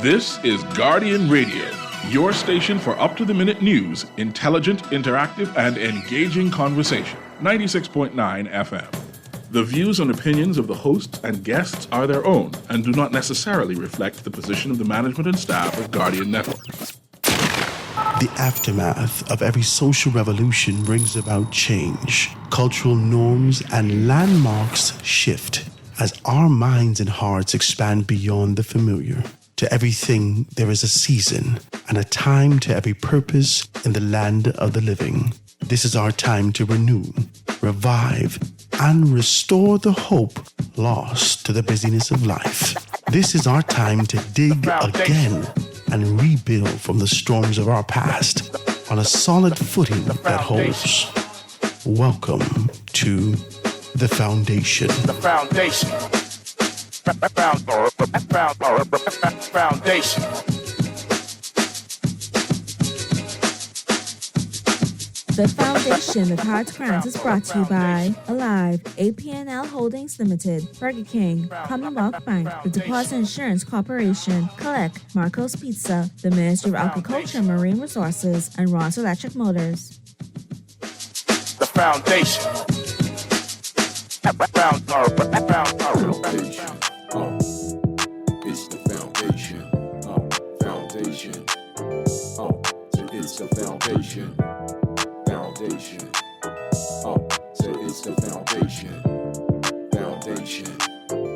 This is Guardian Radio, your station for up-to-the-minute news, intelligent, interactive, and engaging conversation. 96.9 FM. The views and opinions of the hosts and guests are their own and do not necessarily reflect the position of the management and staff of Guardian Network. The aftermath of every social revolution brings about change. Cultural norms and landmarks shift as our minds and hearts expand beyond the familiar. To everything, there is a season and a time to every purpose in the land of the living. This is our time to renew, revive, and restore the hope lost to the busyness of life. This is our time to dig again and rebuild from the storms of our past on a solid footing that holds. Welcome to The Foundation. The Foundation. Foundation. The Foundation of Hearts Grants is brought to you by Alive, APNL Holdings Limited, Burger King, Commonwealth Bank, the Deposit Insurance Corporation, Collect, Marco's Pizza, the Ministry of Agriculture and Marine Resources, and Ross Electric Motors. The Foundation. It's the foundation. Foundation. It's the foundation. Foundation. So it's the foundation. Foundation.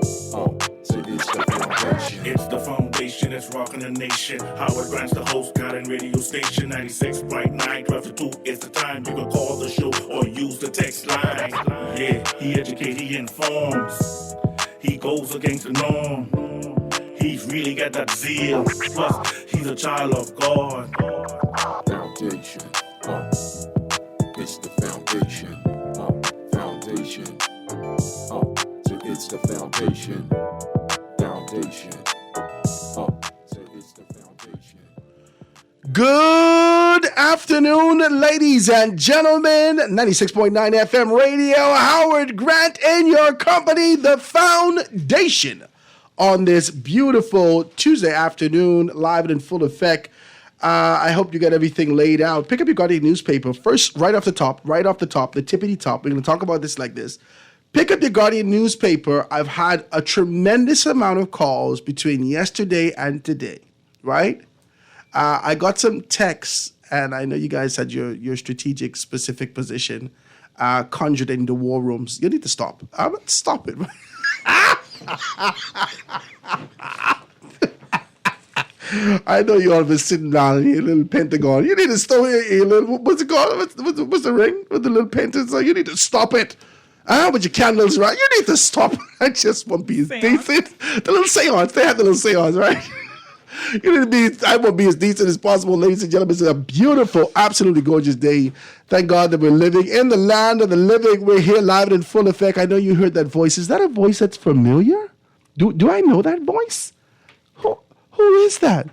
So it's the foundation. It's the foundation that's rocking the nation. Howard Grant's the host, Guardian Radio Station 96.9, 12 to 2 is the time. You can call the show or use the text line. Yeah, he educates, he informs. He goes against the norm. He's really got that zeal. Plus, he's a child of God. Foundation. It's the foundation. Foundation. So it's the foundation. Foundation. So it's the foundation. Good afternoon, ladies and gentlemen. 96.9 FM radio. Howard Grant in your company, The Foundation. On this beautiful Tuesday afternoon, live and in full effect. I hope you got everything laid out. Pick up your Guardian newspaper. First, right off the top, the tippity top. We're going to talk about this like this. Pick up your Guardian newspaper. I've had a tremendous amount of calls between yesterday and today, right? I got some texts, and I know you guys had your strategic, specific position conjured in the war rooms. You need to stop. Stop it. I know you all been sitting down in your little Pentagon. You need to stop your little, what's it called? What's the ring with the little Pentagon? So you need to stop it. With your candles, right? You need to stop. I just won't be as decent. The little seance. They have the little seance, right? I will be as decent as possible, ladies and gentlemen. It's a beautiful, absolutely gorgeous day. Thank God that we're living in the land of the living. We're here live and in full effect. I know you heard that voice. Is that a voice that's familiar? Do I know that voice? Who is that?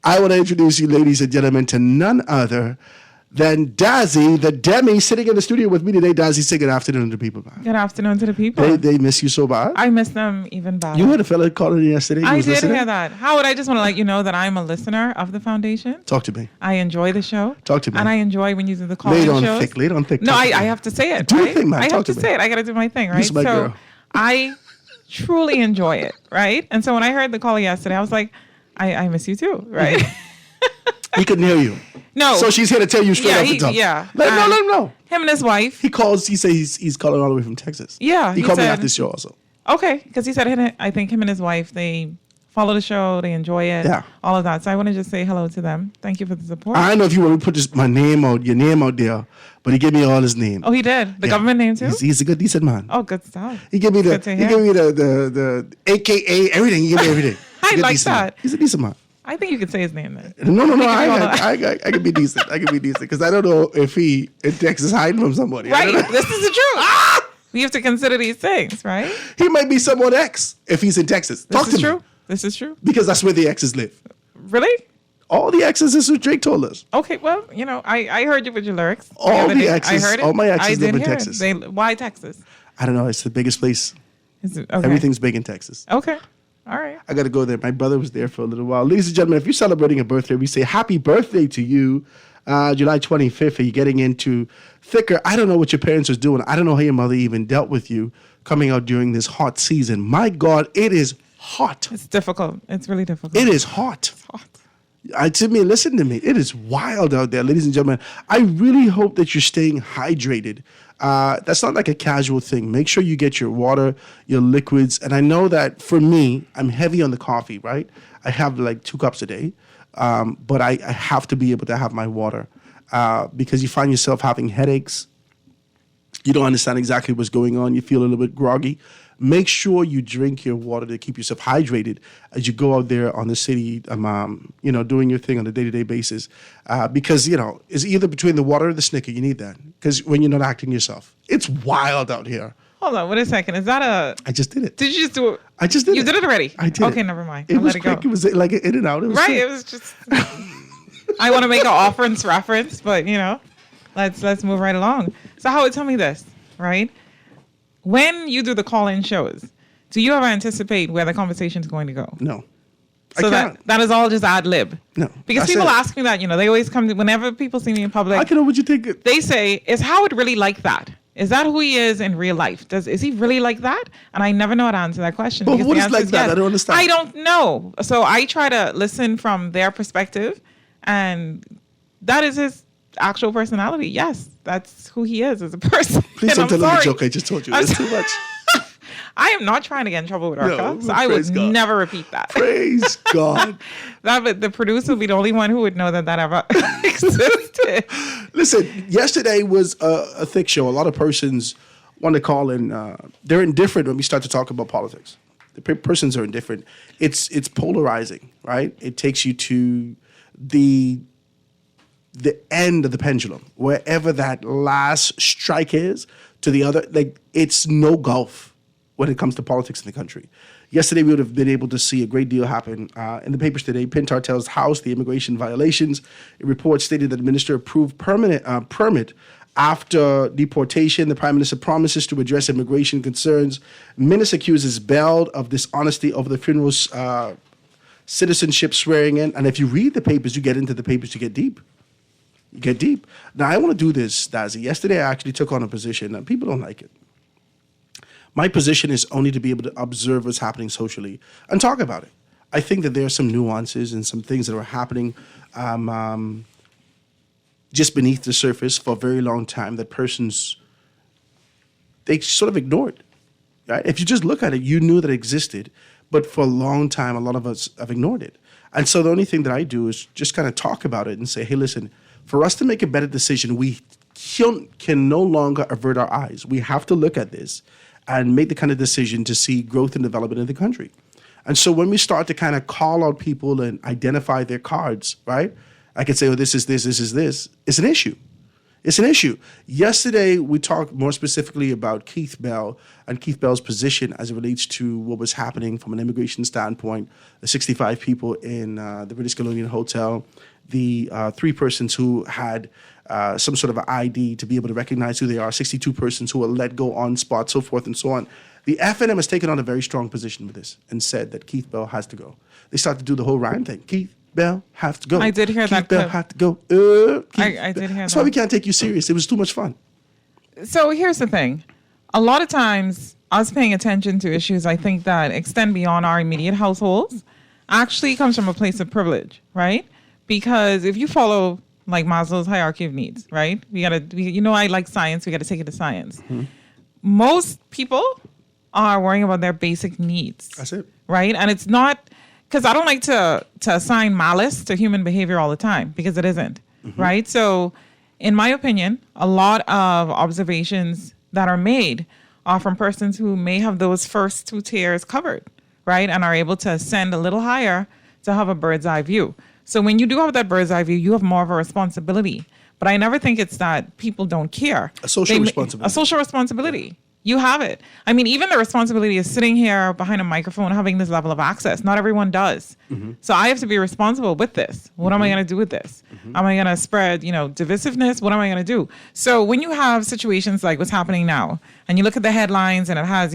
I want to introduce you, ladies and gentlemen, to none other than Dazzy, the Demi, sitting in the studio with me today. Dazzy, say good afternoon to the people. Man. Good afternoon to the people. They miss you so bad. I miss them even bad. You heard a fella calling yesterday. I did hear that. Howard, I just want to let you know that I'm a listener of the Foundation. Talk to me. I enjoy the show. Talk to me. And I enjoy when you do the call-in shows. Lay it on thick. No, I have to say it. Do right? your thing, man. I Talk have to say it. I got to do my thing, right? This is my girl. I truly enjoy it, right? And so when I heard the call yesterday, I was like, I miss you too, right? He couldn't hear you. No. So she's here to tell you straight off the top. Yeah. Let him know. Him and his wife. He says he's calling all the way from Texas. Yeah. He called me after the show also. Okay. Because he said, I think him and his wife, they follow the show, they enjoy it, all of that. So I want to just say hello to them. Thank you for the support. I don't know if you want to put your name out there, but he gave me all his name. Oh, he did? The government name too? He's a good, decent man. Oh, good stuff. He gave me the AKA, everything. He gave me everything. I like that. Man. He's a decent man. I think you could say his name then. No. I can be decent. I can be decent because I don't know if he in Texas hiding from somebody. Right. This is the truth. We have to consider these things, right? He might be someone ex if he's in Texas. Talk to me. This is true. Because that's where the exes live. Really? All the exes is what Drake told us. Okay, well, I heard you with your lyrics. All the exes, I heard it. all my exes live in Texas. Why Texas? I don't know. It's the biggest place. Okay. Everything's big in Texas. Okay. All right. I got to go there. My brother was there for a little while. Ladies and gentlemen, if you're celebrating a birthday, we say happy birthday to you. July 25th, are you getting into thicker? I don't know what your parents was doing. I don't know how your mother even dealt with you coming out during this hot season. My God, it is hot. It's difficult. It's really difficult. It is hot. It's hot. Listen to me. It is wild out there, ladies and gentlemen. I really hope that you're staying hydrated. That's not like a casual thing. Make sure you get your water, your liquids. And I know that for me, I'm heavy on the coffee, right? I have like 2 cups a day. But I have to be able to have my water because you find yourself having headaches. You don't understand exactly what's going on. You feel a little bit groggy. Make sure you drink your water to keep yourself hydrated as you go out there on the city, doing your thing on a day-to-day basis. Because, it's either between the water or the Snicker. You need that because when you're not acting yourself. It's wild out here. Hold on, wait a second. Is that a... I just did it. Did you just do it? I just did it. You did it already? I did. Okay, never mind. It I'll was let quick. Go. It was like an in and out. It was right, quick. it was just... I want to make an offerance reference, but, let's move right along. So, Howard, tell me this, right? When you do the call-in shows, do you ever anticipate where the conversation's going to go? No. So that is all just ad lib? No. Because people ask me that, they always come to, whenever people see me in public. I can know what you think. They say, is Howard really like that? Is that who he is in real life? Is he really like that? And I never know how to answer that question. But what is like that? Yes. I don't understand. I don't know. So I try to listen from their perspective, and that is his actual personality. Yes, that's who he is as a person. Please don't tell him the joke I just told you. It's too much. I am not trying to get in trouble with Arca, so I would never repeat that. Praise God. But the producer would be the only one who would know that ever existed. Listen, yesterday was a thick show. A lot of persons want to call in. They're indifferent when we start to talk about politics. The persons are indifferent. It's polarizing, right? It takes you to the end of the pendulum, wherever that last strike is to the other. Like, it's no gulf when it comes to politics in the country. Yesterday, we would have been able to see a great deal happen. In the papers today, Pintar tells House the immigration violations. A report stated that the minister approved permit after deportation. The prime minister promises to address immigration concerns. Minister accuses Bell of dishonesty over the funeral's citizenship swearing in. And if you read the papers, you get into the papers, you get deep. You get deep. Now, I want to do this, Dazzy. Yesterday, I actually took on a position, and people don't like it. My position is only to be able to observe what's happening socially and talk about it. I think that there are some nuances and some things that are happening just beneath the surface for a very long time that persons, they sort of ignored. Right? If you just look at it, you knew that it existed, but for a long time, a lot of us have ignored it. And so the only thing that I do is just kind of talk about it and say, hey, listen, for us to make a better decision, we can no longer avert our eyes. We have to look at this and make the kind of decision to see growth and development in the country. And so when we start to kind of call out people and identify their cards, right? I could say, oh, this is this, this is this. It's an issue. It's an issue. Yesterday, we talked more specifically about Keith Bell and Keith Bell's position as it relates to what was happening from an immigration standpoint, the 65 people in the British Colonial Hotel, the 3 persons who had some sort of an ID to be able to recognize who they are, 62 persons who were let go on spot, so forth and so on. The FNM has taken on a very strong position with this and said that Keith Bell has to go. They started to do the whole rhyme thing. Keith Bell has to go. I did hear Keith that Bell clip. has to go. I did hear that. That's why we can't take you serious. It was too much fun. So here's the thing. A lot of times, us paying attention to issues, I think that extend beyond our immediate households, actually comes from a place of privilege, right? Because if you follow like Maslow's hierarchy of needs, right? I like science. We got to take it to science. Mm-hmm. Most people are worrying about their basic needs. That's it. Right? And it's not, because I don't like to assign malice to human behavior all the time, because it isn't, right? So in my opinion, a lot of observations that are made are from persons who may have those first 2 tiers covered, right? And are able to ascend a little higher to have a bird's eye view. So when you do have that bird's eye view, you have more of a responsibility. But I never think it's that people don't care. A social responsibility. A social responsibility. You have it. I mean, even the responsibility is sitting here behind a microphone, having this level of access. Not everyone does. Mm-hmm. So I have to be responsible with this. What am I going to do with this? Mm-hmm. Am I going to spread, divisiveness? What am I going to do? So when you have situations like what's happening now, and you look at the headlines and it has,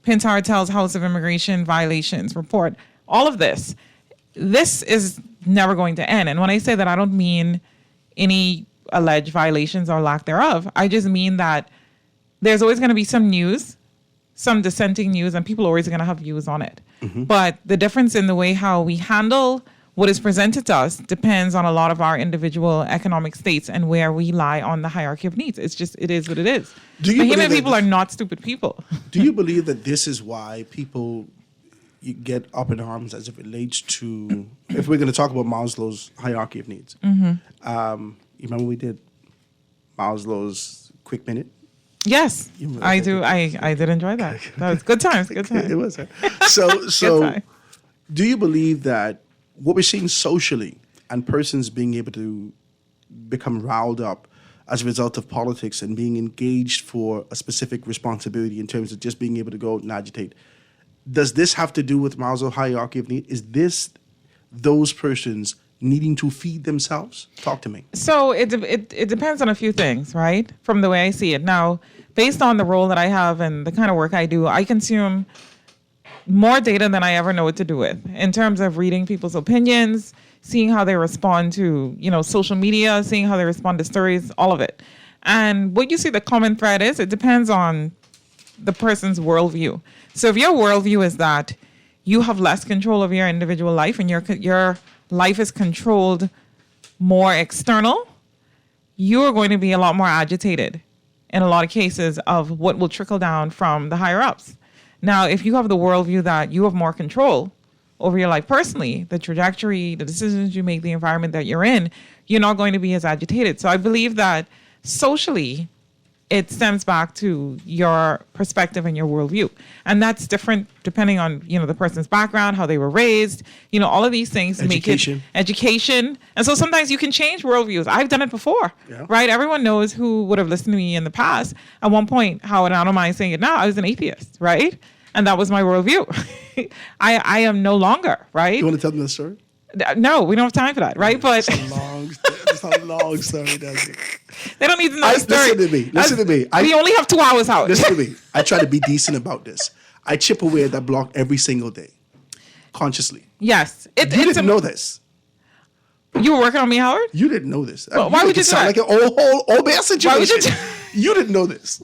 Pintar tells House of Immigration Violations report. All of this is never going to end. And when I say that, I don't mean any alleged violations or lack thereof. I just mean that there's always going to be some news, some dissenting news, and people are always going to have views on it. But the difference in the way how we handle what is presented to us depends on a lot of our individual economic states and where we lie on the hierarchy of needs. It is what it is. Do you But believe human that people are not stupid people. Do you believe that this is why people you get up in arms as it relates to, if we're going to talk about Maslow's hierarchy of needs? You remember we did Maslow's Quick Minute? Yes, You remember I that? do. I did enjoy that. That was good times. Good times. It was. Huh? So time. do you believe that what we're seeing socially and persons being able to become riled up as a result of politics and being engaged for a specific responsibility in terms of just being able to go out and agitate, does this have to do with Maslow's hierarchy of need? Is this those persons needing to feed themselves? Talk to me. So it depends on a few things, right? From the way I see it. Now, based on the role that I have and the kind of work I do, I consume more data than I ever know what to do with in terms of reading people's opinions, seeing how they respond to, social media, seeing how they respond to stories, all of it. And what you see the common thread is, it depends on the person's worldview. So if your worldview is that you have less control of your individual life and your life is controlled more external, you are going to be a lot more agitated in a lot of cases of what will trickle down from the higher ups. Now, if you have the worldview that you have more control over your life personally, the trajectory, the decisions you make, the environment that you're in, you're not going to be as agitated. So I believe that socially, it stems back to your perspective and your worldview. And that's different depending on, the person's background, how they were raised, all of these things Education. make it education. And so sometimes you can change worldviews. I've done it before, Yeah. right? Everyone knows who would have listened to me in the past. At one point, Howard, I don't mind saying it now, I was an atheist, right? And that was my worldview. I am no longer, right? You want to tell them the story? No, we don't have time for that, right? But It's a long story, doesn't it? they don't need to know the story. Listen to me. We only have 2 hours out. Listen to me. I try to be decent about this. I chip away at that block every single day, consciously. Yes. You didn't know this. You were working on me, Howard? You didn't know this. Well, why make would you it do sound that? like an old man situation? Why would you do- You didn't know this.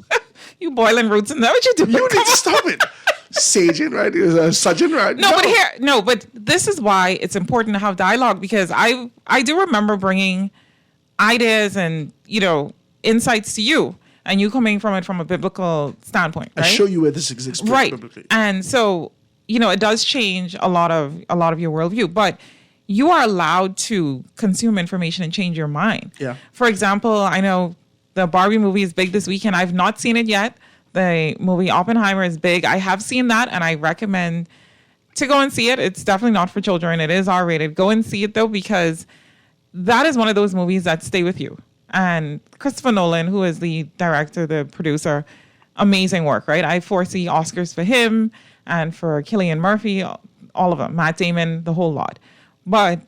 You boiling roots and that what you doing? You Come need to on. stop it. Saging, right? Sudging, right? But this is why it's important to have dialogue, because I do remember bringing ideas and, insights to you, and you coming from it from a biblical standpoint, I right? show you where this is expressed Right. biblically. And so, it does change a lot of your worldview, but you are allowed to consume information and change your mind. Yeah. For example, I know the Barbie movie is big this weekend. I've not seen it yet. The movie Oppenheimer is big. I have seen that, and I recommend to go and see it. It's definitely not for children. It is R-rated. Go and see it, though, because that is one of those movies that stay with you. And Christopher Nolan, who is the director, the producer, amazing work, right? I foresee Oscars for him and for Cillian Murphy, all of them, Matt Damon, the whole lot. But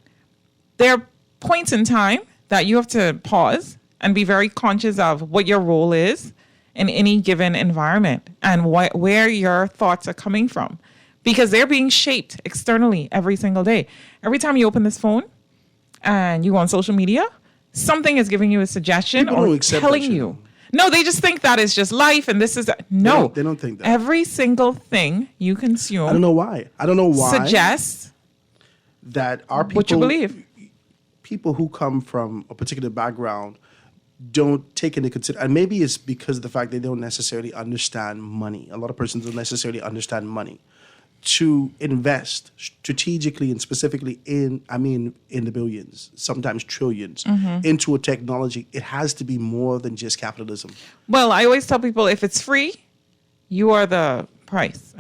there are points in time that you have to pause and be very conscious of what your role is in any given environment and where your thoughts are coming from, because they're being shaped externally every single day. Every time you open this phone and you go on social media, something is giving you a suggestion People don't or accept telling that shit, you. No, they just think that is just life and this is that. No, They don't think that. Every single thing you consume I don't know why. suggests that our people, what you believe. people who come from a particular background don't take into consideration, and maybe it's because of the fact they don't necessarily understand money. A lot of persons don't necessarily understand money. To invest strategically and specifically in the billions, sometimes trillions, into a technology, it has to be more than just capitalism. Well, I always tell people, if it's free, you are the price,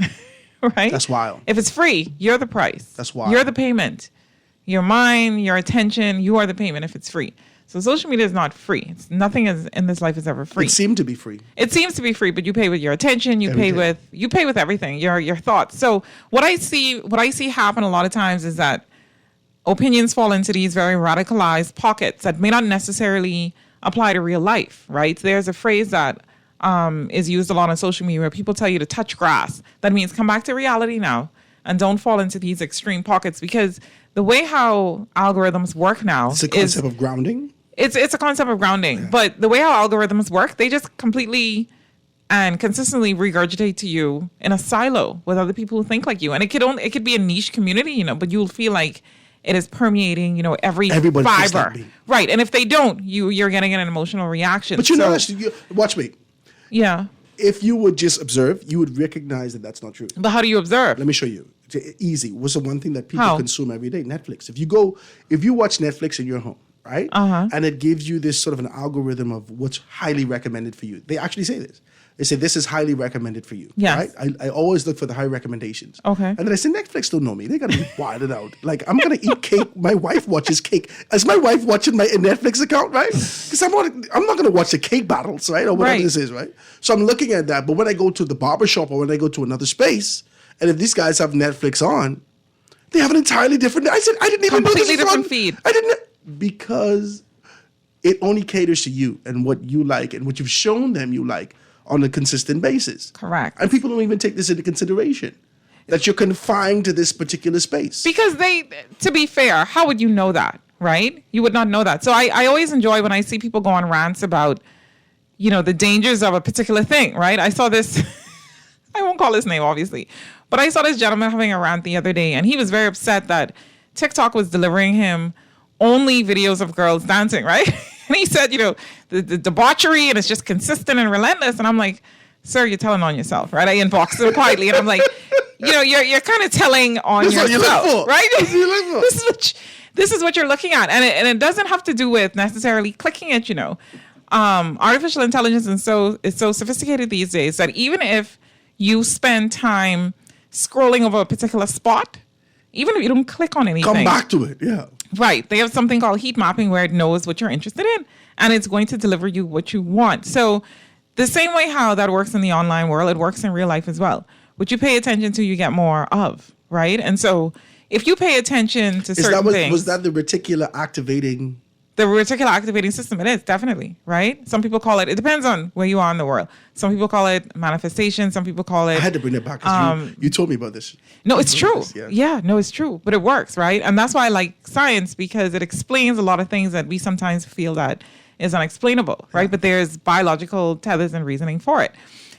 right? That's wild. If it's free, you're the price. That's wild. You're the payment. Your mind, your attention, you are the payment if it's free. So social media is not free. Nothing in this life is ever free. It seemed to be free. It seems to be free, but you pay with your attention. You pay with everything. Your thoughts. So what I see happen a lot of times is that opinions fall into these very radicalized pockets that may not necessarily apply to real life. Right? There's a phrase that is used a lot on social media where people tell you to touch grass. That means come back to reality now and don't fall into these extreme pockets, because the way how algorithms work now It's a concept of grounding. it's a concept of grounding, but the way how algorithms work, they just completely and consistently regurgitate to you in a silo with other people who think like you. And it could be a niche community, you know, but you'll feel like it is permeating, you know, everybody thinks fiber. like me. Right. And if they don't, you're getting an emotional reaction. But you know, So, watch me. yeah. If you would just observe, you would recognize that that's not true. But how do you observe? Let me show you. It's easy. What's the one thing that people How? consume every day? Netflix. If you watch Netflix in your home, right? And it gives you this sort of an algorithm of what's highly recommended for you. They actually say this. They say this is highly recommended for you. Yes. Right? I always look for the high recommendations. Okay. And then I say, Netflix don't know me. They gotta be wilded out. Like, I'm gonna eat cake. My wife watches cake. Is my wife watching my Netflix account, right? Because I'm not gonna watch the cake battles, right? Or whatever Right. this is, right? So I'm looking at that. But when I go to the barbershop or when I go to another space, and if these guys have Netflix on, they have an entirely different. I said, I didn't even know this Completely was on. different feed. I didn't, because it only caters to you and what you like and what you've shown them you like on a consistent basis. Correct. And people don't even take this into consideration, that you're confined to this particular space. Because to be fair, how would you know that, right? You would not know that. So I always enjoy when I see people go on rants about, you know, the dangers of a particular thing, right? I saw this, I won't call his name, obviously, but I saw this gentleman having a rant the other day, and he was very upset that TikTok was delivering him only videos of girls dancing, right? And he said, you know, the debauchery, and it's just consistent and relentless. And I'm like, sir, you're telling on yourself, right? I inboxed him quietly, and I'm like, you know, you're kind of telling on This is what yourself, you live for. right? This is what you live for. This is what you're looking at, and it doesn't have to do with necessarily clicking it. You know, artificial intelligence is so sophisticated these days that even if you spend time scrolling over a particular spot, even if you don't click on anything, Come back to it, yeah. right? They have something called heat mapping where it knows what you're interested in, and it's going to deliver you what you want. So the same way how that works in the online world, it works in real life as well. What you pay attention to, you get more of, right? And so if you pay attention to certain things, Was that the reticular activating? the reticular activating system, it is definitely, right? Some people call it depends on where you are in the world. Some people call it manifestation. Some people call it, I had to bring that back because you told me about this. no, it's true. Yeah. Yeah, no, it's true. But it works, right? And that's why I like science, because it explains a lot of things that we sometimes feel that is unexplainable, right? But there's biological tethers and reasoning for it.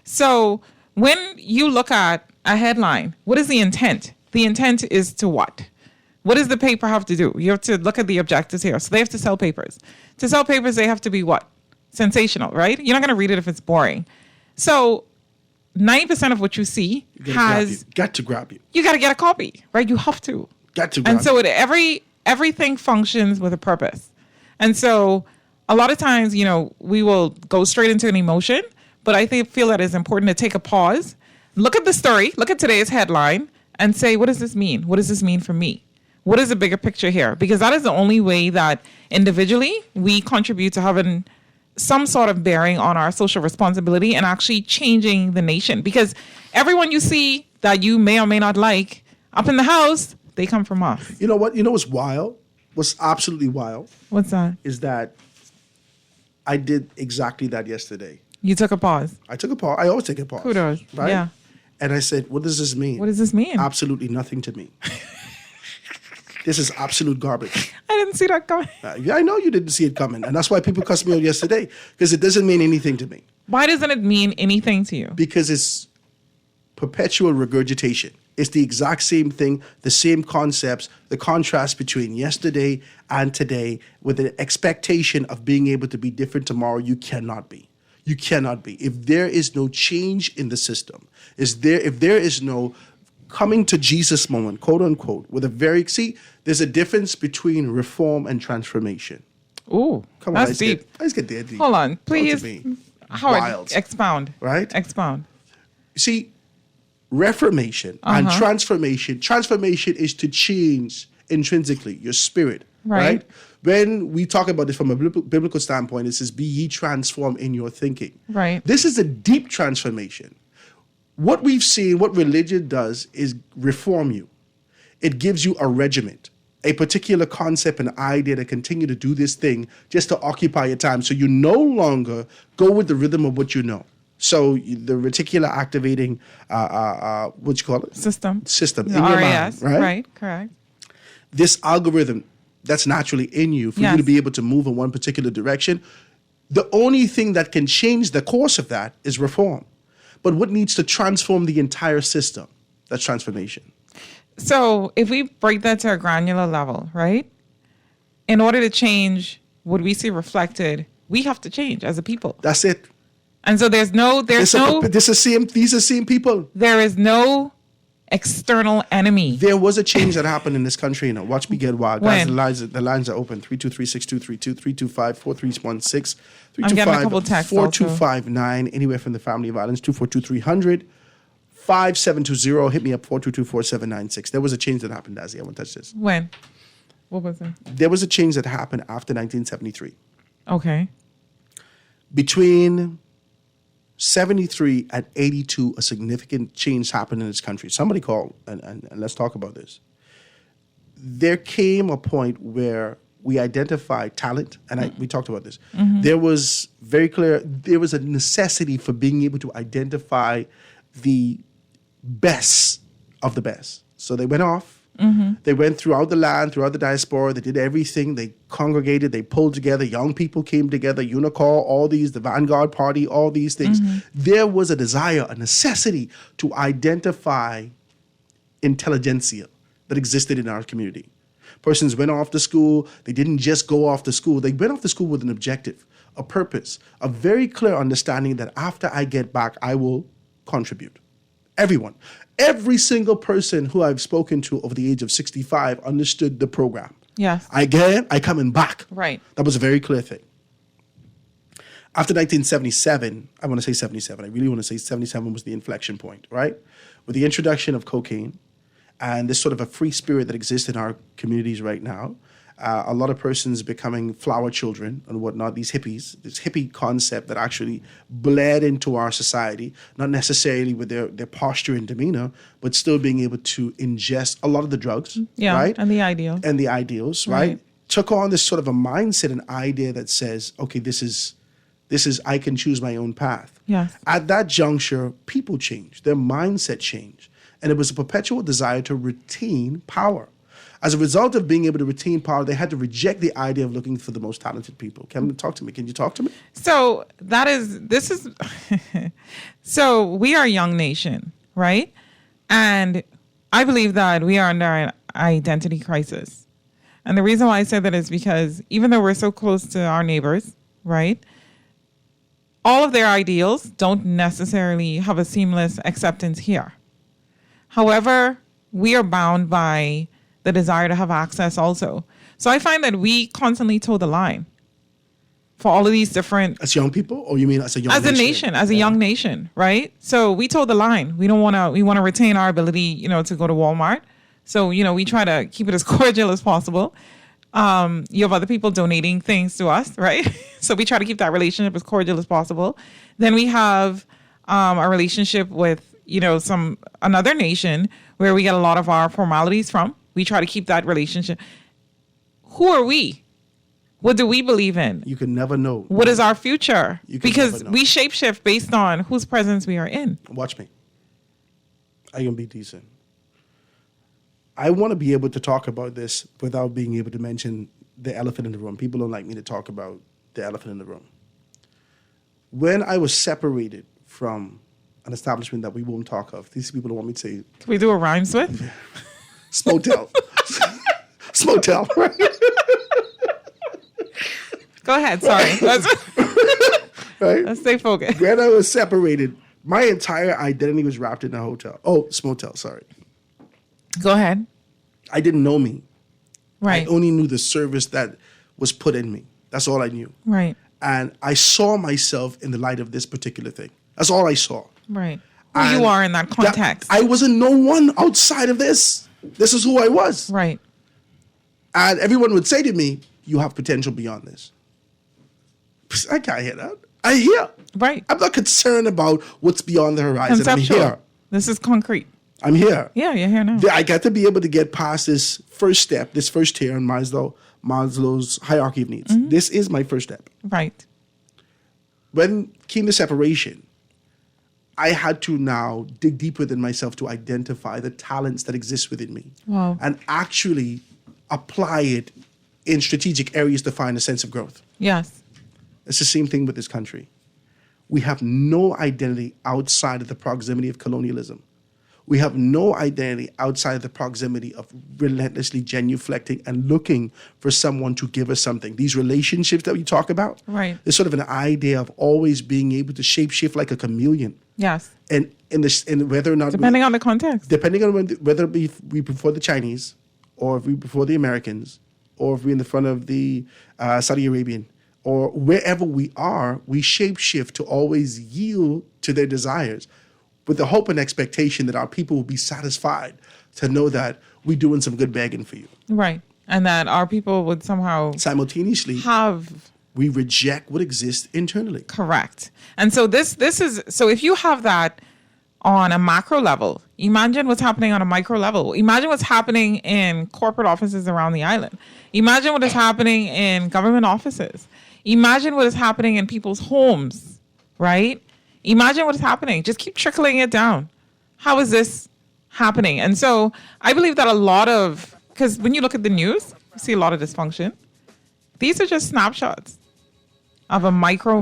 So when you look at a headline, what is the intent? The intent is to what? What does the paper have to do? You have to look at the objectives here. So they have to sell papers. To sell papers, they have to be what? Sensational, right? You're not going to read it if it's boring. So 90% of what you see has, Got to grab you. you got to get a copy, right? You have to. Got to grab And so you. everything functions with a purpose. And so a lot of times, you know, we will go straight into an emotion, but I feel that it's important to take a pause, look at the story, look at today's headline, and say, what does this mean? What does this mean for me? What is the bigger picture here? Because that is the only way that individually we contribute to having some sort of bearing on our social responsibility and actually changing the nation. Because everyone you see that you may or may not like up in the house, they come from us. You know what? You know what's wild? What's absolutely wild What's that? is that I did exactly that yesterday. You took a pause. I took a pause. I always take a pause. Kudos. Right? Yeah. And I said, what does this mean? What does this mean? Absolutely nothing to me. This is absolute garbage. I didn't see that coming. Yeah, I know you didn't see it coming. And that's why people cussed me out yesterday, because it doesn't mean anything to me. Why doesn't it mean anything to you? Because it's perpetual regurgitation. It's the exact same thing, the same concepts, the contrast between yesterday and today with an expectation of being able to be different tomorrow. You cannot be. You cannot be. If there is no change in the system, if there is no coming to Jesus moment, quote unquote, there's a difference between reform and transformation. Ooh, Come on, that's deep. Let's get there deep. Hold on, Don't please. to me. Howard, Wild. expound. Right? Expound. See, reformation and transformation is to change intrinsically your spirit, Right. right? When we talk about this from a biblical standpoint, it says, be ye transformed in your thinking. Right. This is a deep transformation. What we've seen, what religion does is reform you. It gives you a regiment, a particular concept, an idea to continue to do this thing just to occupy your time. So you no longer go with the rhythm of what you know. So the reticular activating, what you call it? System. System The in your RAS. mind, right? Correct. This algorithm that's naturally in you for you Yes. to be able to move in one particular direction. The only thing that can change the course of that is reform. But what needs to transform the entire system? That's transformation. So if we break that to a granular level, right? In order to change what we see reflected, we have to change as a people. That's it. And so there's no These are same people. there is no external enemy. There was a change that happened in this country. Watch me get wild. Guys, When? the lines are open. 323-6232, 325-4316, I'm getting a couple texts 4259, anywhere from the family of violence, 242-300, 5720. Hit me up, 422-4796. There was a change that happened, Dazzy. I want to touch this. When? What was it? There was a change that happened after 1973. Okay. Between 73 and 82, a significant change happened in this country. Somebody called, and let's talk about this. There came a point where we identified talent, and we talked about this. There was very clear, there was a necessity for being able to identify the best of the best. So they went off. They went throughout the land, throughout the diaspora. They did everything. They congregated. They pulled together. Young people came together. Unicall, all these, the Vanguard Party, all these things. There was a desire, a necessity to identify intelligentsia that existed in our community. Persons went off to school. They didn't just go off to school. They went off to school with an objective, a purpose, a very clear understanding that after I get back, I will contribute. Everyone. Every single person who I've spoken to over the age of 65 understood the program. Yes. I coming back. Right. That was a very clear thing. After 1977, I want to say 77. I really want to say 77 was the inflection point, right? With the introduction of cocaine and this sort of a free spirit that exists in our communities right now, a lot of persons becoming flower children and whatnot, these hippies, this hippie concept that actually bled into our society, not necessarily with their posture and demeanor, but still being able to ingest a lot of the drugs, right? And the ideal. And the ideals, right? Took on this sort of a mindset, an idea that says, okay, this is I can choose my own path. Yes. At that juncture, people changed, their mindset changed, and it was a perpetual desire to retain power. As a result of being able to retain power, they had to reject the idea of looking for the most talented people. Kevin, talk to me. Can you talk to me? So so we are a young nation, right? And I believe that we are under an identity crisis. And the reason why I say that is because even though we're so close to our neighbors, right? All of their ideals don't necessarily have a seamless acceptance here. However, we are bound by the desire to have access also. So I find that we constantly toe the line for all of these different... As young people? Or you mean as a young nation? As a nation, as a young nation, right? So we toe the line. We want to retain our ability, to go to Walmart. So, we try to keep it as cordial as possible. You have other people donating things to us, right? So we try to keep that relationship as cordial as possible. Then we have a relationship with, another nation where we get a lot of our formalities from. We try to keep that relationship. Who are we? What do we believe in? You can never know. What is our future? Because never know. we shapeshift based on whose presence we are in. Watch me. I'm going to be decent. I want to be able to talk about this without being able to mention the elephant in the room. People don't like me to talk about the elephant in the room. When I was separated from an establishment that we won't talk of, these people don't want me to say... Can we do a rhymes with? Smotel. Smotel, right? Go ahead, sorry. Right? Let's stay focused. When I was separated, my entire identity was wrapped in a hotel. Oh, Smotel, sorry. Go ahead. I didn't know me. Right. I only knew the service that was put in me. That's all I knew. Right. And I saw myself in the light of this particular thing. That's all I saw. Right. Who And you are in that context. I wasn't no one outside of this. This is who I was. Right. And everyone would say to me, you have potential beyond this. I can't hear that. I hear. Right. I'm not concerned about what's beyond the horizon. Conceptual. I'm here. This is concrete. I'm here. Yeah, you're here now. I got to be able to get past this first step, this first tier in Maslow's hierarchy of needs. This is my first step. Right. When came to separation, I had to now dig deep within myself to identify the talents that exist within me. Wow. And actually apply it in strategic areas to find a sense of growth. Yes. It's the same thing with this country. We have no identity outside of the proximity of colonialism. We have no identity outside of the proximity of relentlessly genuflecting and looking for someone to give us something. These relationships that we talk about, Right. there's sort of an idea of always being able to shapeshift like a chameleon. Yes. And in whether or not Depending on the context. depending on whether it be we before the Chinese, or if we before the Americans, or if we're in the front of the Saudi Arabian, or wherever we are, we shapeshift to always yield to their desires with the hope and expectation that our people will be satisfied to know that we're doing some good begging for you. Right. And that our people would somehow Simultaneously, have we reject what exists internally. correct. And so this is so if you have that on a macro level, imagine what's happening on a micro level. Imagine what's happening in corporate offices around the island. Imagine what is happening in government offices. Imagine what is happening in people's homes, right? Imagine what is happening. Just keep trickling it down. How is this happening? And so I believe that a lot of, because when you look at the news, you see a lot of dysfunction. These are just snapshots of a macro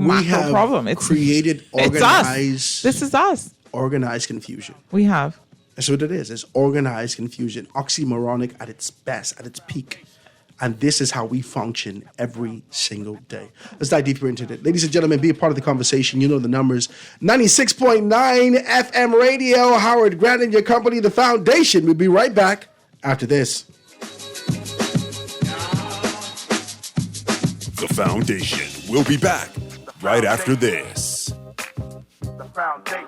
problem. It's created it's us. organized, This is us. organized confusion. We have. That's what it is. It's organized confusion, oxymoronic at its best, at its peak. And this is how we function every single day. Let's dive deeper into it. Ladies and gentlemen, be a part of the conversation. You know the numbers. 96.9 FM radio. Howard Grant and your company, The Foundation. We'll be right back after this. The Foundation will be back right after this. The foundation.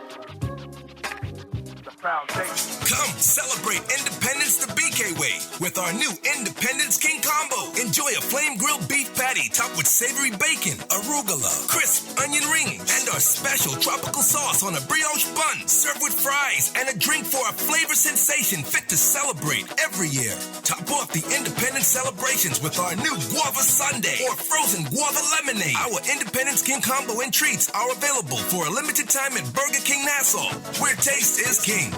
The foundation. Come celebrate Independence the BK way with our new Independence King combo. Enjoy a flame grilled beef patty topped with savory bacon, arugula, crisp onion rings, and our special tropical sauce on a brioche bun. Served with fries and a drink for a flavor sensation fit to celebrate every year. Top off the Independence celebrations with our new guava sundae or frozen guava lemonade. Our Independence King combo and treats are available for a limited time at Burger King Nassau, where taste is king.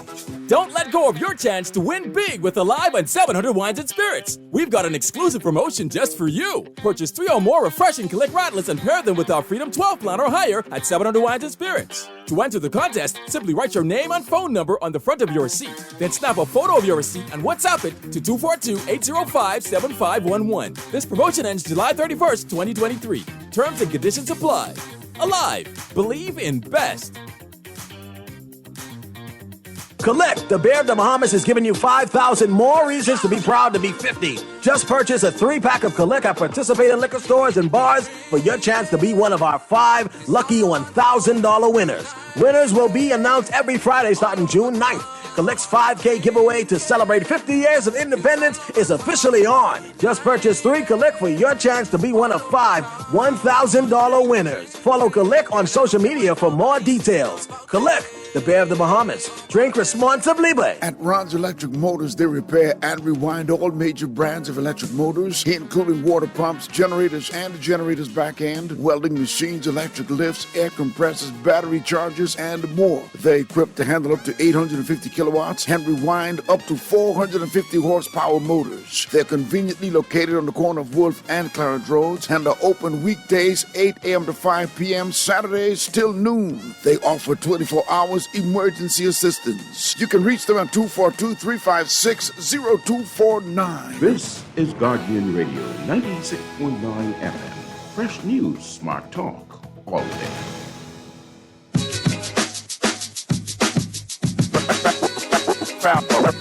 Don't let go of your chance to win big with Alive and 700 Wines and Spirits. We've got an exclusive promotion just for you. Purchase 3 or more refreshing Collect Rattlers and pair them with our Freedom 12 plan or higher at 700 Wines and Spirits. To enter the contest, simply write your name and phone number on the front of your receipt. Then snap a photo of your receipt and WhatsApp it to 242-805-7511. This promotion ends July 31st, 2023. Terms and conditions apply. Alive. Believe in best. Collect, the Bear of the Bahamas is giving you 5,000 more reasons to be proud to be 50. Just purchase a 3-pack of Collect at participating liquor stores and bars for your chance to be one of our 5 lucky $1,000 winners. Winners will be announced every Friday starting June 9th. Collect's 5K giveaway to celebrate 50 years of independence is officially on. Just purchase 3 Collect for your chance to be one of 5 $1,000 winners. Follow Collect on social media for more details. Collect, the Bear of the Bahamas. Drink responsibly, babe. At Ron's Electric Motors, they repair and rewind all major brands of electric motors, including water pumps, generators, and the generator's back end, welding machines, electric lifts, air compressors, battery chargers, and more. They're equipped to handle up to 850 kilowatts and rewind up to 450 horsepower motors. They're conveniently located on the corner of Wolf and Clarence Roads and are open weekdays 8 a.m. to 5 p.m., Saturdays till noon. They offer 24 hours emergency assistance. You can reach them at 242-356-0249. This is Guardian Radio 96.9 FM. Fresh news, smart talk, all day.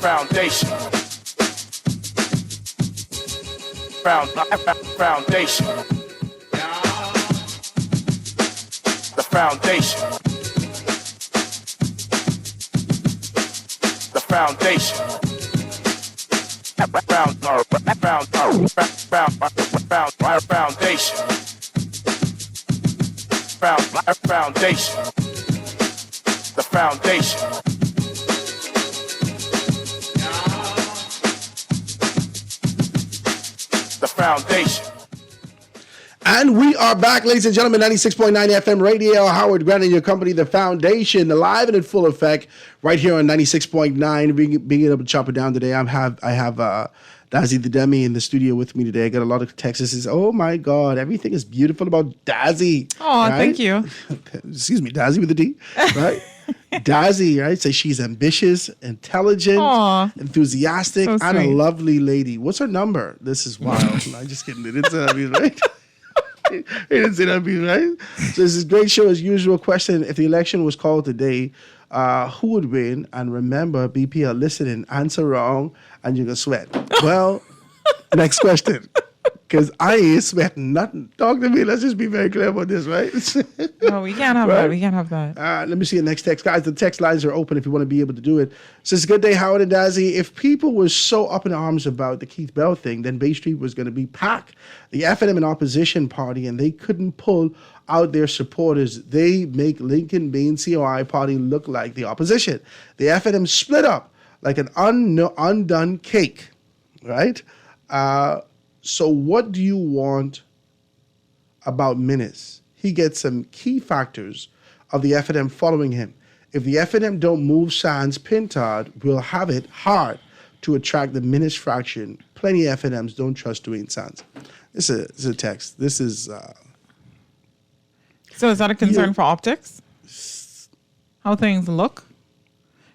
Foundation. Foundation. The foundation. The foundation. Foundation. The foundation. The foundation. And we are back, ladies and gentlemen, 96.9 FM radio. Howard Grant and your company, The Foundation, alive and in full effect, right here on 96.9. Being able to chop it down today. I have Dazzy the Demi in the studio with me today. I got a lot of texts. Says, "Oh my God, everything is beautiful about Dazzy." Oh, right? Thank you. Excuse me, Dazzy with a D, right? Dazzy, right? Say she's ambitious, intelligent, enthusiastic, so and a lovely lady. What's her number? This is wild. I'm just kidding. It didn't say that, right? It didn't say that, right? So this is a great show as usual. Question: if the election was called today, who would win? And remember, BPL listening, answer wrong, and you're gonna sweat. Well, next question. Because I ain't sweating nothing. Talk to me. Let's just be very clear about this, right? No, we can't have that. We can't have that. Let me see the next text. Guys, the text lines are open if you want to be able to do it. So it's a good day, Howard and Dazzy. If people were so up in arms about the Keith Bell thing, then Bay Street was going to be packed. The FNM an opposition party, and they couldn't pull out their supporters. They make Lincoln Bain COI party look like the opposition. The FNM split up like an undone cake, right? So what do you want about Minnis? He gets some key factors of the FNM following him. If the FNM don't move Sans Pintard, we'll have it hard to attract the Minnis fraction. Plenty of FNMs don't trust Dwayne Sans. This is a text. This is... So is that a concern for optics? How things look?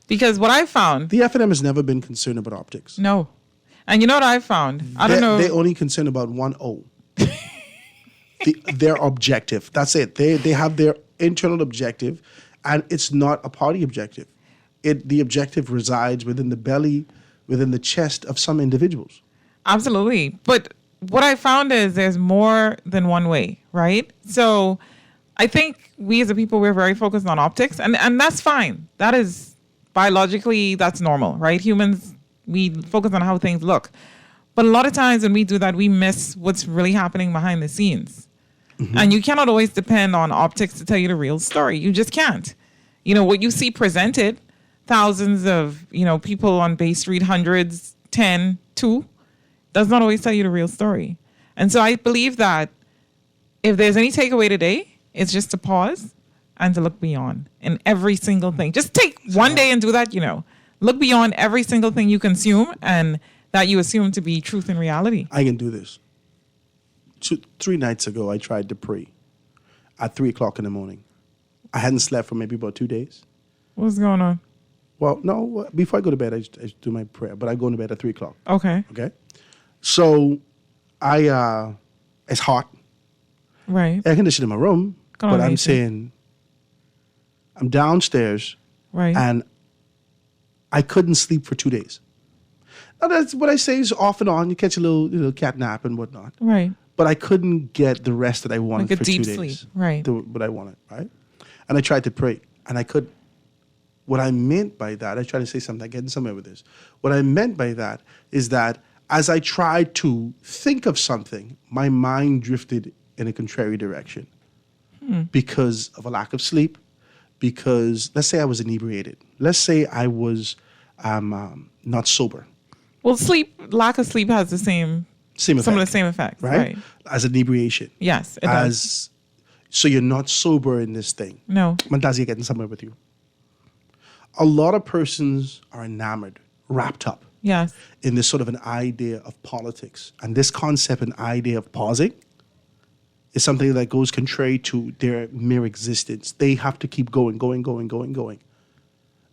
Because what I found... The FNM has never been concerned about optics. No. And you know what I found? I don't know. They're only concerned about 1-0. Their objective. That's it. They have their internal objective, and it's not a party objective. The objective resides within the belly, within the chest of some individuals. Absolutely. But what I found is there's more than one way, right? So I think we as a people, we're very focused on optics, and that's fine. That is biologically, that's normal, right? Humans, we focus on how things look. But a lot of times when we do that, we miss what's really happening behind the scenes. Mm-hmm. And you cannot always depend on optics to tell you the real story. You just can't. You know, what you see presented, thousands of, people on Bay Street, hundreds, 10, 2, does not always tell you the real story. And so I believe that if there's any takeaway today, it's just to pause and to look beyond in every single thing. Just take one day and do that, Look beyond every single thing you consume and that you assume to be truth and reality. I can do this. 3 nights ago, I tried to pray at 3 o'clock in the morning. I hadn't slept for maybe about 2 days. What's going on? Well, no, before I go to bed, I just do my prayer, but I go to bed at 3 o'clock. Okay. So it's hot. Right. Air conditioning in my room, but I'm saying I'm downstairs. Right. And I couldn't sleep for 2 days. Now, that's what I say is off and on. You catch a little cat nap and whatnot. Right. But I couldn't get the rest that I wanted like for 2 days. Deep sleep. Right. What I wanted, right? And I tried to pray, and I couldn't. What I meant by that, I tried to say something, I'm getting somewhere with this. What I meant by that is that as I tried to think of something, my mind drifted in a contrary direction because of a lack of sleep, because let's say I was inebriated. Let's say I was not sober. Well, lack of sleep has the same effect, some of the same effects, right? As inebriation. Yes, it does. So you're not sober in this thing. No. Mandazi, getting somewhere with you. A lot of persons are enamored, wrapped up in this sort of an idea of politics. And this concept and idea of pausing is something that goes contrary to their mere existence. They have to keep going.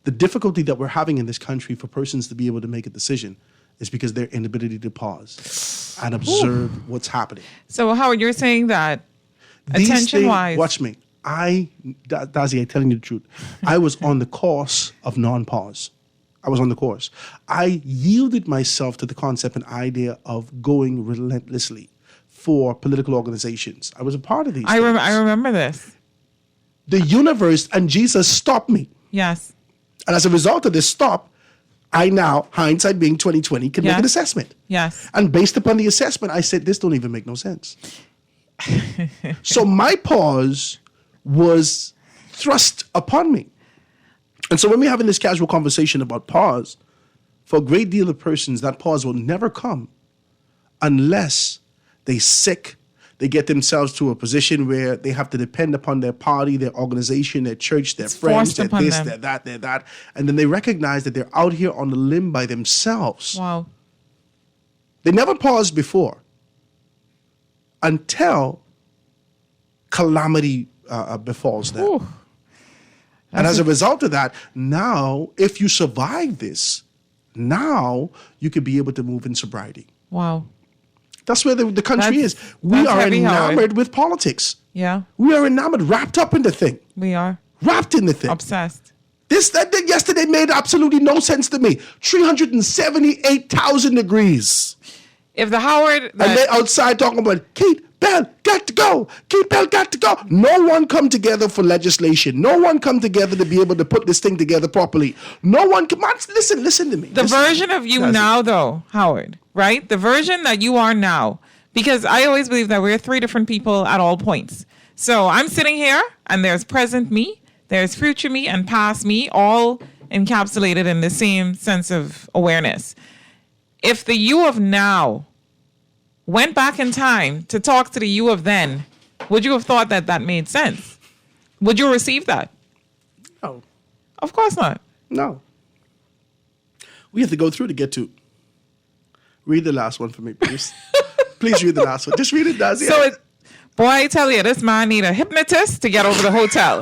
The difficulty that we're having in this country for persons to be able to make a decision is because their inability to pause and observe what's happening. So, Howard, you're saying that attention-wise... Watch me. Dazzy, I'm telling you the truth. I was on the course of non-pause. I was on the course. I yielded myself to the concept and idea of going relentlessly for political organizations. I was a part of these things. I remember this. The universe and Jesus stopped me. Yes. And as a result of this stop, I now, hindsight being 2020, can make an assessment. Yes. And based upon the assessment, I said, this don't even make no sense. So my pause was thrust upon me. And so when we're having this casual conversation about pause, for a great deal of persons, that pause will never come unless they sick, They get themselves to a position where they have to depend upon their party, their organization, their church, their friends, their this, their that, their that. And then they recognize that they're out here on the limb by themselves. Wow. They never paused before until calamity befalls them. Ooh. And as a result of that, now, if you survive this, now you could be able to move in sobriety. Wow. That's where the country is. We are enamored with politics. Yeah. We are enamored, wrapped up in the thing. We are. Wrapped in the thing. Obsessed. That yesterday made absolutely no sense to me. 378,000 degrees. If the Howard... And they outside talking about, Keith Bell got to go. Keith Bell got to go. No one come together for legislation. No one come together to be able to put this thing together properly. No one come on, listen to me. The version of you now, though, Howard, right? The version that you are now. Because I always believe that we're three different people at all points. So I'm sitting here, and there's present me, there's future me, and past me, all encapsulated in the same sense of awareness. If the you of now went back in time to talk to the you of then, would you have thought that that made sense? Would you receive that? No. Of course not. No. We have to go through to get to. Read the last one for me, please. Please read the last one. Just read it, Dazzy. So, boy, I tell you, this man need a hypnotist to get over the hotel.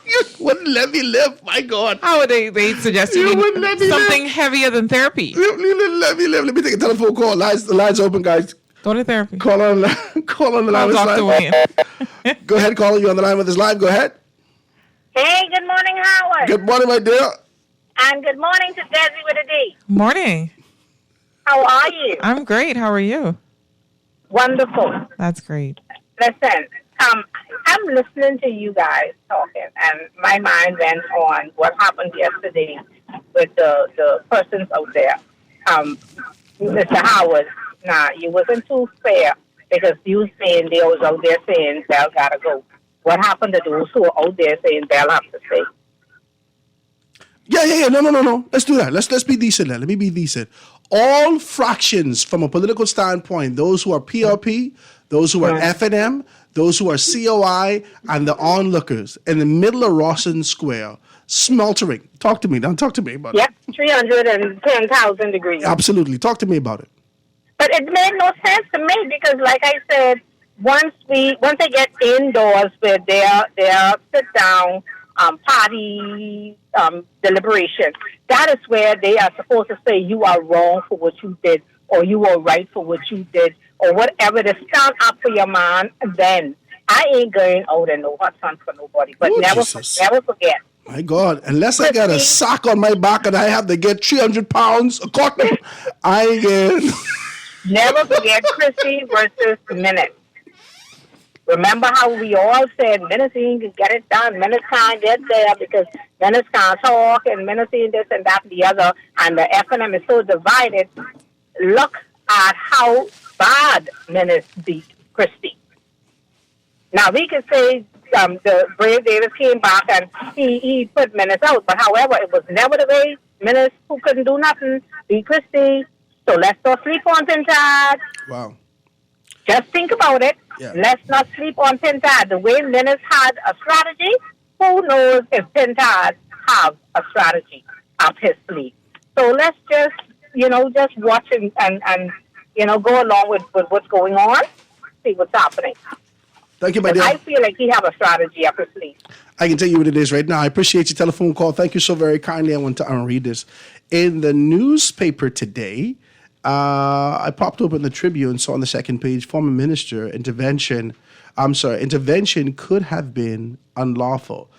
You wouldn't let me live, my God. How would they suggest you need something heavier than therapy? Let me live. Let me take a telephone call. The line's open, guys. Go to therapy. Call on the line with Dr. Wayne. Go ahead, caller. You on the line with this line. Go ahead. Hey, good morning, Howard. Good morning, my dear. And good morning to Desi with a D. Morning. How are you? I'm great. How are you? Wonderful. That's great. Listen, I'm listening to you guys talking, and my mind went on what happened yesterday with the persons out there. Mr. Howard, you wasn't too fair because you saying they was out there saying Bell gotta go. What happened to those who are out there saying Bell have to stay? Yeah. No. Let's do that. Let's be decent then. Let me be decent. All fractions from a political standpoint, those who are PRP, those who are FNM, those who are COI, and the onlookers in the middle of Rawson Square, smeltering. Talk to me. Now talk to me about it. Yep, 310,000 degrees. Absolutely. Talk to me about it. But it made no sense to me because, like I said, once they get indoors with their sit down party deliberation, that is where they are supposed to say you are wrong for what you did, or you are right for what you did, or whatever, to stand up for your man. Then I ain't going out and no hot sun for nobody. But never forget. My God, unless I got a sock on my back and I have to get 300 pounds a cotton, I ain't getting. Never forget Christy versus Minute. Remember how we all said Minute can get it done, Minute can't get there because Minute can't talk, and Minute this and that and the other, and the FNM is so divided. Look at how bad Minute beat Christie. Now we could say the Brave Davis came back and he put Minute out, but however, it was never the way. Minute who couldn't do nothing beat Christie. So let's not sleep on Pintard. Wow. Just think about it. Yeah. Let's not sleep on Pintard. The way Minnis had a strategy, who knows if Pintard have a strategy up his sleeve. So let's just watch and go along with what's going on, see what's happening. Thank you, my dear. I feel like he have a strategy up his sleeve. I can tell you what it is right now. I appreciate your telephone call. Thank you so very kindly. I want to read this. In the newspaper today, I popped open the Tribune, saw on the second page, former minister, intervention could have been unlawful.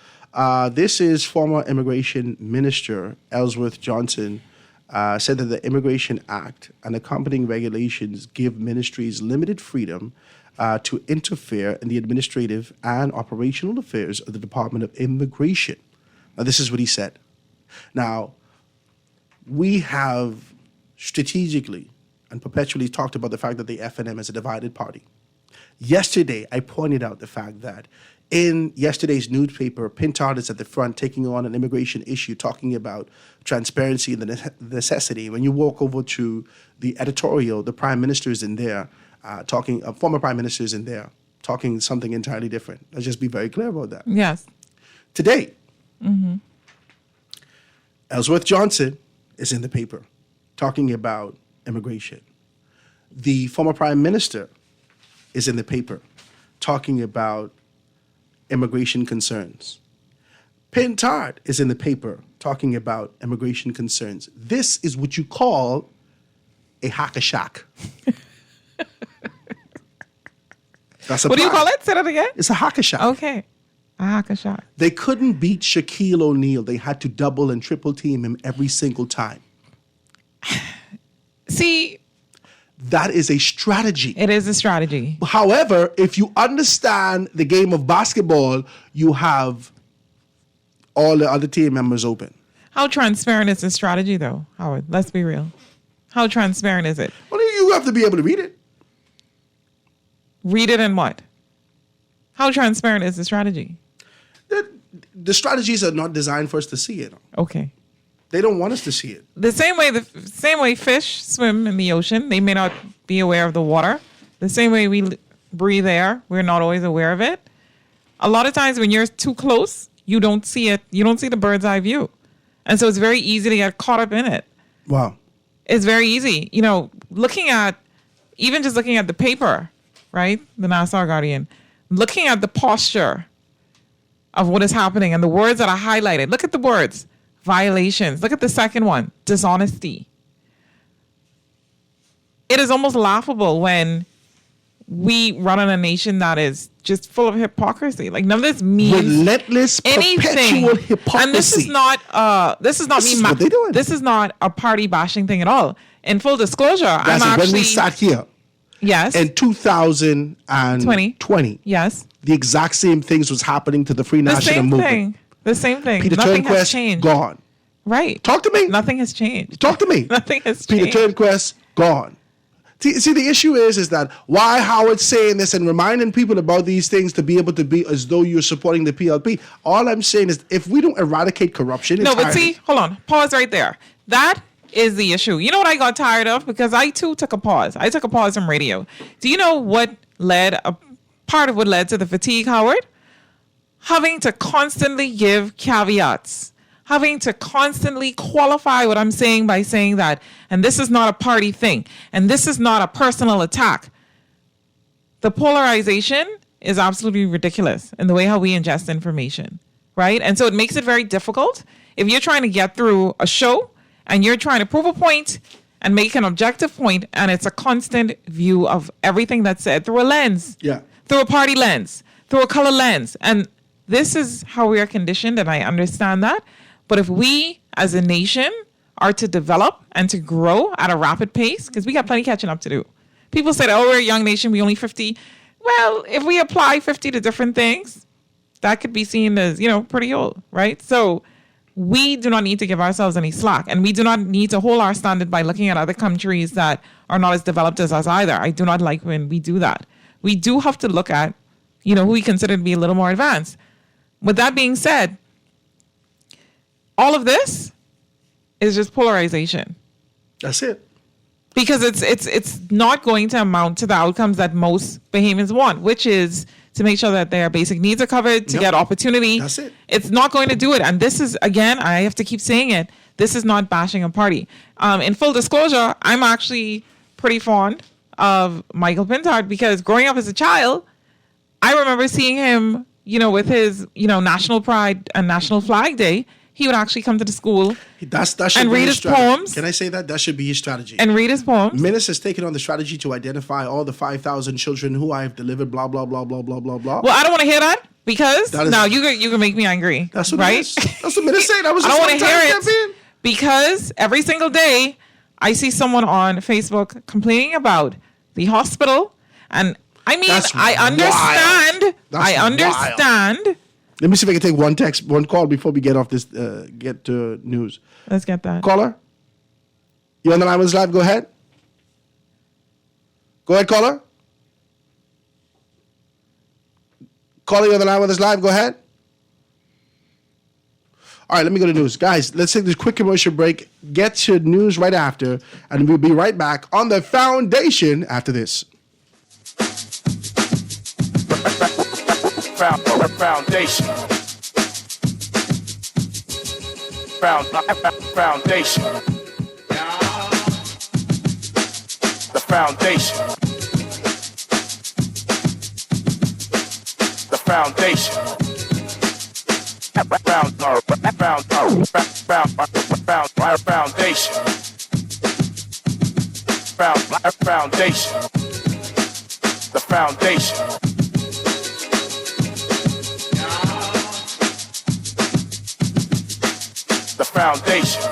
This is former immigration minister Ellsworth Johnson said that the Immigration Act and accompanying regulations give ministries limited freedom to interfere in the administrative and operational affairs of the Department of Immigration. Now, this is what he said. Now, we have strategically and perpetually talked about the fact that the FNM is a divided party. Yesterday, I pointed out the fact that in yesterday's newspaper, Pintard is at the front taking on an immigration issue, talking about transparency and the necessity. When you walk over to the editorial, the prime minister is in there former prime ministers in there talking something entirely different. Let's just be very clear about that. Yes. Today, Ellsworth Johnson is in the paper talking about immigration. The former prime minister is in the paper talking about immigration concerns. Pintard is in the paper talking about immigration concerns. This is what you call a hack-a-shack. What do you call it? Say that again. It's a hack-a-shack. Okay. A hack-a-shack. They couldn't beat Shaquille O'Neal. They had to double and triple team him every single time. See, that is a strategy. It is a strategy. However, if you understand the game of basketball, you have all the other team members open. How transparent is this strategy, though, Howard? Let's be real. How transparent is it? Well, you have to be able to read it. Read it and what? How transparent is the strategy? The strategies are not designed for us to see it. Okay. They don't want us to see it. The same way fish swim in the ocean, they may not be aware of the water. The same way we breathe air, we're not always aware of it. A lot of times when you're too close, you don't see it. You don't see the bird's eye view. And so it's very easy to get caught up in it. Wow. It's very easy. You know, looking at the paper, right? The Nassau Guardian, looking at the posture of what is happening and the words that are highlighted. Look at the words. Violations. Look at the second one. Dishonesty. It is almost laughable when we run in a nation that is just full of hypocrisy. Like none of this means relentless, anything. perpetual hypocrisy. And this is not what they're doing. This is not a party bashing thing at all. In full disclosure, when we sat here. Yes. In 2020. Yes. The exact same things was happening to the Free National Movement. The same thing. Peter Nothing has Turnquist, changed. gone. Right. Talk to me. Nothing has changed. Talk to me. Nothing has changed. Peter Turnquist, gone. See, the issue is that why Howard's saying this and reminding people about these things to be able to be as though you're supporting the PLP. All I'm saying is if we don't eradicate corruption entirely. But see, hold on. Pause right there. That is the issue. You know what I got tired of? Because I too took a pause. I took a pause from radio. Do you know what part of what led to the fatigue, Howard? Having to constantly give caveats. Having to constantly qualify what I'm saying by saying that, and this is not a party thing, and this is not a personal attack. The polarization is absolutely ridiculous in the way how we ingest information, right? And so it makes it very difficult if you're trying to get through a show and you're trying to prove a point and make an objective point, and it's a constant view of everything that's said through a lens, through a party lens, through a color lens. And this is how we are conditioned, and I understand that. But if we as a nation are to develop and to grow at a rapid pace, because we got plenty catching up to do. People said, oh, we're a young nation, we only 50. Well, if we apply 50 to different things, that could be seen as, pretty old, right? So we do not need to give ourselves any slack. And we do not need to hold our standard by looking at other countries that are not as developed as us either. I do not like when we do that. We do have to look at, who we consider to be a little more advanced. With that being said, all of this is just polarization. That's it. Because it's not going to amount to the outcomes that most Bahamians want, which is to make sure that their basic needs are covered, to get opportunity. That's it. It's not going to do it. And this is, again, I have to keep saying it, this is not bashing a party. In full disclosure, I'm actually pretty fond of Michael Pintard because growing up as a child, I remember seeing him, with his, National Pride and National Flag Day. He would actually come to the school and read his poems. Can I say that? That should be his strategy. And read his poems. Menace has taken on the strategy to identify all the 5,000 children who I have delivered, blah, blah, blah, blah, blah, blah, blah. Well, I don't want to hear that because now you can make me angry. That's what right? it is. That's what Menace said. I don't want to hear it because every single day I see someone on Facebook complaining about the hospital. And I mean, I understand. Wild. Let me see if I can take one call before we get off this, get to news. Let's get that. Caller? You on the line with us live? Go ahead. Go ahead, caller. Caller, you on the line with us live? Go ahead. All right, let me go to news. Guys, let's take this quick commercial break. Get to news right after, and we'll be right back on The Foundation after this. Foundation. Foundation. The foundation. The foundation. Foundation. Foundation. The foundation. The foundation. The foundation.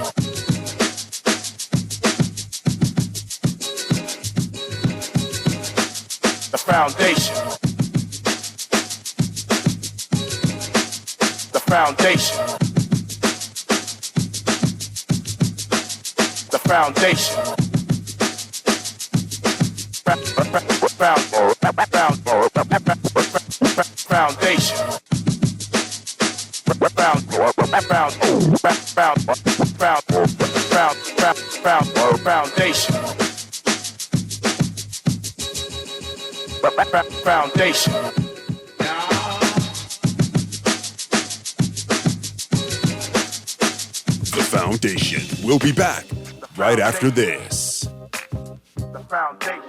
The foundation. The foundation. Foundation. The Foundation. We'll be back right after this. The foundation.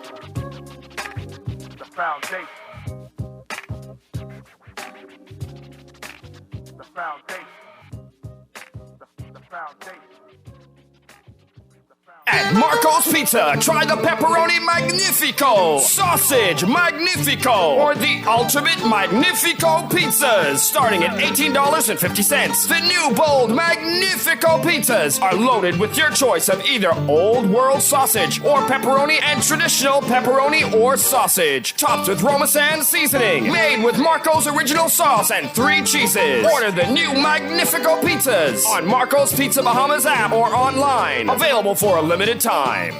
The foundation. The foundation. The foundation. At Marco's Pizza, try the Pepperoni Magnifico, Sausage Magnifico, or the Ultimate Magnifico Pizzas, starting at $18.50. The new bold Magnifico Pizzas are loaded with your choice of either Old World sausage or pepperoni and traditional pepperoni or sausage, topped with Roma San seasoning, made with Marco's original sauce and 3 cheeses. Order the new Magnifico Pizzas on Marco's Pizza Bahamas app or online. Available for a limited time.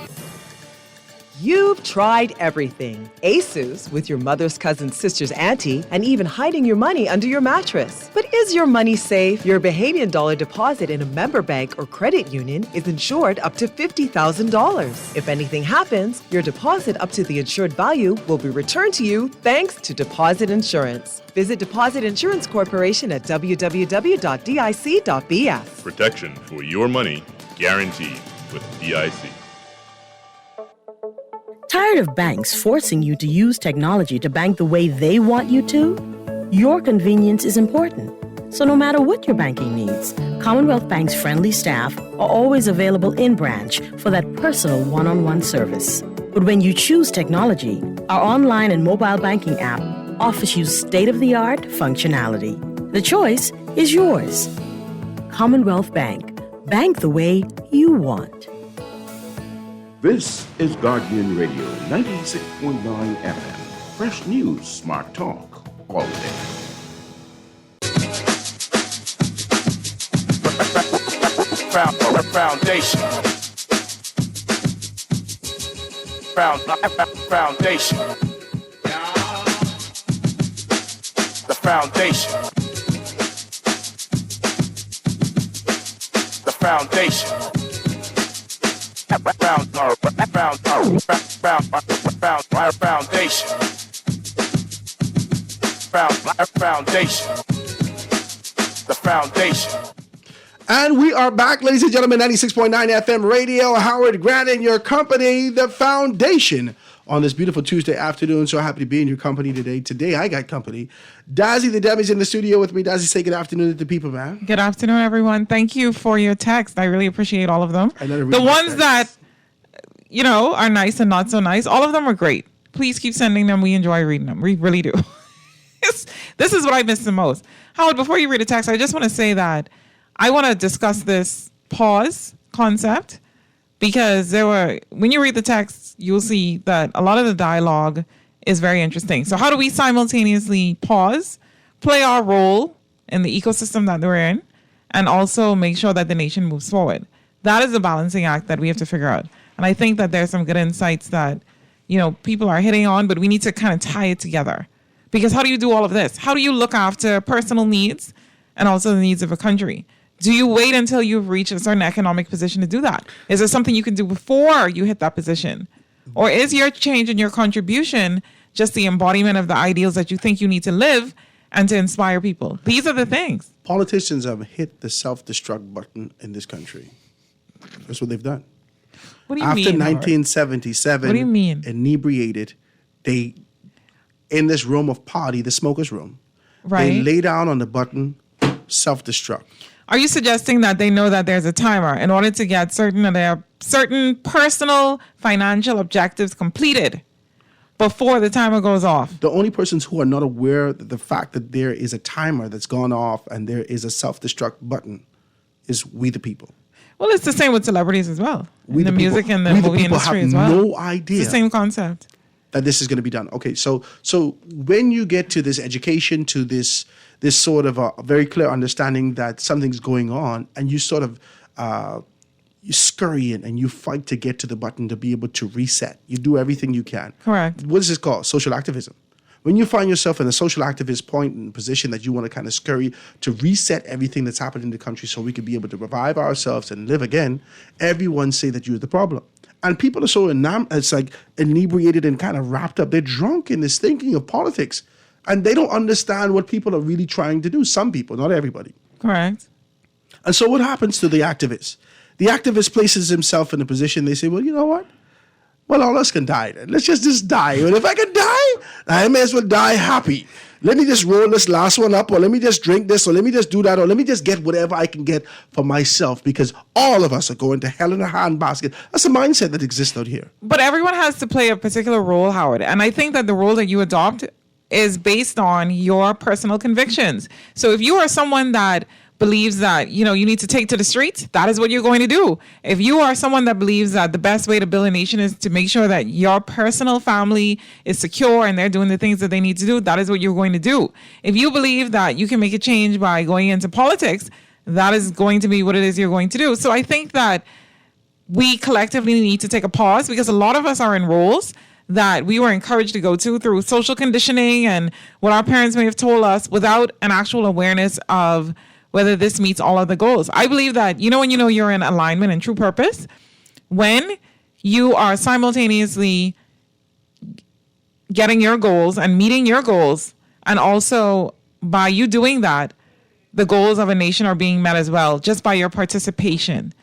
You've tried everything. ASUS with your mother's cousin's sister's auntie, and even hiding your money under your mattress. But is your money safe? Your Bahamian dollar deposit in a member bank or credit union is insured up to $50,000. If anything happens, your deposit up to the insured value will be returned to you thanks to Deposit Insurance. Visit Deposit Insurance Corporation at www.dic.bs. Protection for your money guaranteed with DIC. Tired of banks forcing you to use technology to bank the way they want you to? Your convenience is important. So no matter what your banking needs, Commonwealth Bank's friendly staff are always available in branch for that personal one-on-one service. But when you choose technology, our online and mobile banking app offers you state-of-the-art functionality. The choice is yours. Commonwealth Bank. Bank the way you want. This is Guardian Radio 96.9 FM. Fresh news, smart talk, all day. Foundation. Foundation. The foundation. The foundation. Foundation. Foundation. The foundation. And we are back, ladies and gentlemen, 96.9 FM radio. Howard Grant and your company, The Foundation, on this beautiful Tuesday afternoon. So happy to be in your company today. Today, I got company. Dazzy the Debbie's in the studio with me. Dazzy, say good afternoon to the people, man. Good afternoon, everyone. Thank you for your text. I really appreciate all of them. The ones that, you know, are nice and not so nice, all of them are great. Please keep sending them. We enjoy reading them. We really do. This is what I miss the most. Howard, before you read a text, I just want to say that I want to discuss this pause concept because when you read the text, you'll see that a lot of the dialogue is very interesting. So how do we simultaneously pause, play our role in the ecosystem that we're in, and also make sure that the nation moves forward? That is a balancing act that we have to figure out. And I think that there's some good insights that, you know, people are hitting on, but we need to kind of tie it together. Because how do you do all of this? How do you look after personal needs and also the needs of a country? Do you wait until you've reached a certain economic position to do that? Is there something you can do before you hit that position? Or is your change in your contribution just the embodiment of the ideals that you think you need to live and to inspire people. These are the things. Politicians have hit the self-destruct button in this country. That's what they've done. What do you After mean? 1977, What do you mean? Inebriated, they, in this room of party, the smoker's room, they Right. lay down on the button, self-destruct. Are you suggesting that they know that there's a timer in order to get certain of their certain personal financial objectives completed before the timer goes off? The only persons who are not aware of the fact that there is a timer that's gone off and there is a self-destruct button is we the people. Well, it's the same with celebrities as well. We In the the people- music and the we the movie people industry have as well. no idea. It's the same concept. That this is going to be done. Okay, so when you get to this education, to this sort of a very clear understanding that something's going on, and you sort of you scurry in and you fight to get to the button to be able to reset. You do everything you can. Correct. What is this called? Social activism. When you find yourself in a social activist point and position that you want to kind of scurry to reset everything that's happened in the country so we could be able to revive ourselves and live again, everyone say that you're the problem. And people are so it's like inebriated and kind of wrapped up. They're drunk in this thinking of politics. And they don't understand what people are really trying to do. Some people, not everybody. Correct. And so what happens to the activist? The activist places himself in a position, they say, well, you know what? Well, all of us can die then. Let's just die. And if I can die, I may as well die happy. Let me just roll this last one up, or let me just drink this, or let me just do that, or let me just get whatever I can get for myself, because all of us are going to hell in a handbasket. That's a mindset that exists out here. But everyone has to play a particular role, Howard. And I think that the role that you adopt is based on your personal convictions. So if you are someone that believes that, you need to take to the streets, that is what you're going to do. If you are someone that believes that the best way to build a nation is to make sure that your personal family is secure and they're doing the things that they need to do, that is what you're going to do. If you believe that you can make a change by going into politics, that is going to be what it is you're going to do. So I think that we collectively need to take a pause, because a lot of us are in roles that we were encouraged to go to through social conditioning and what our parents may have told us without an actual awareness of whether this meets all of the goals. I believe that, when you know you're in alignment and true purpose, when you are simultaneously getting your goals and meeting your goals, and also by you doing that, the goals of a nation are being met as well, just by your participation.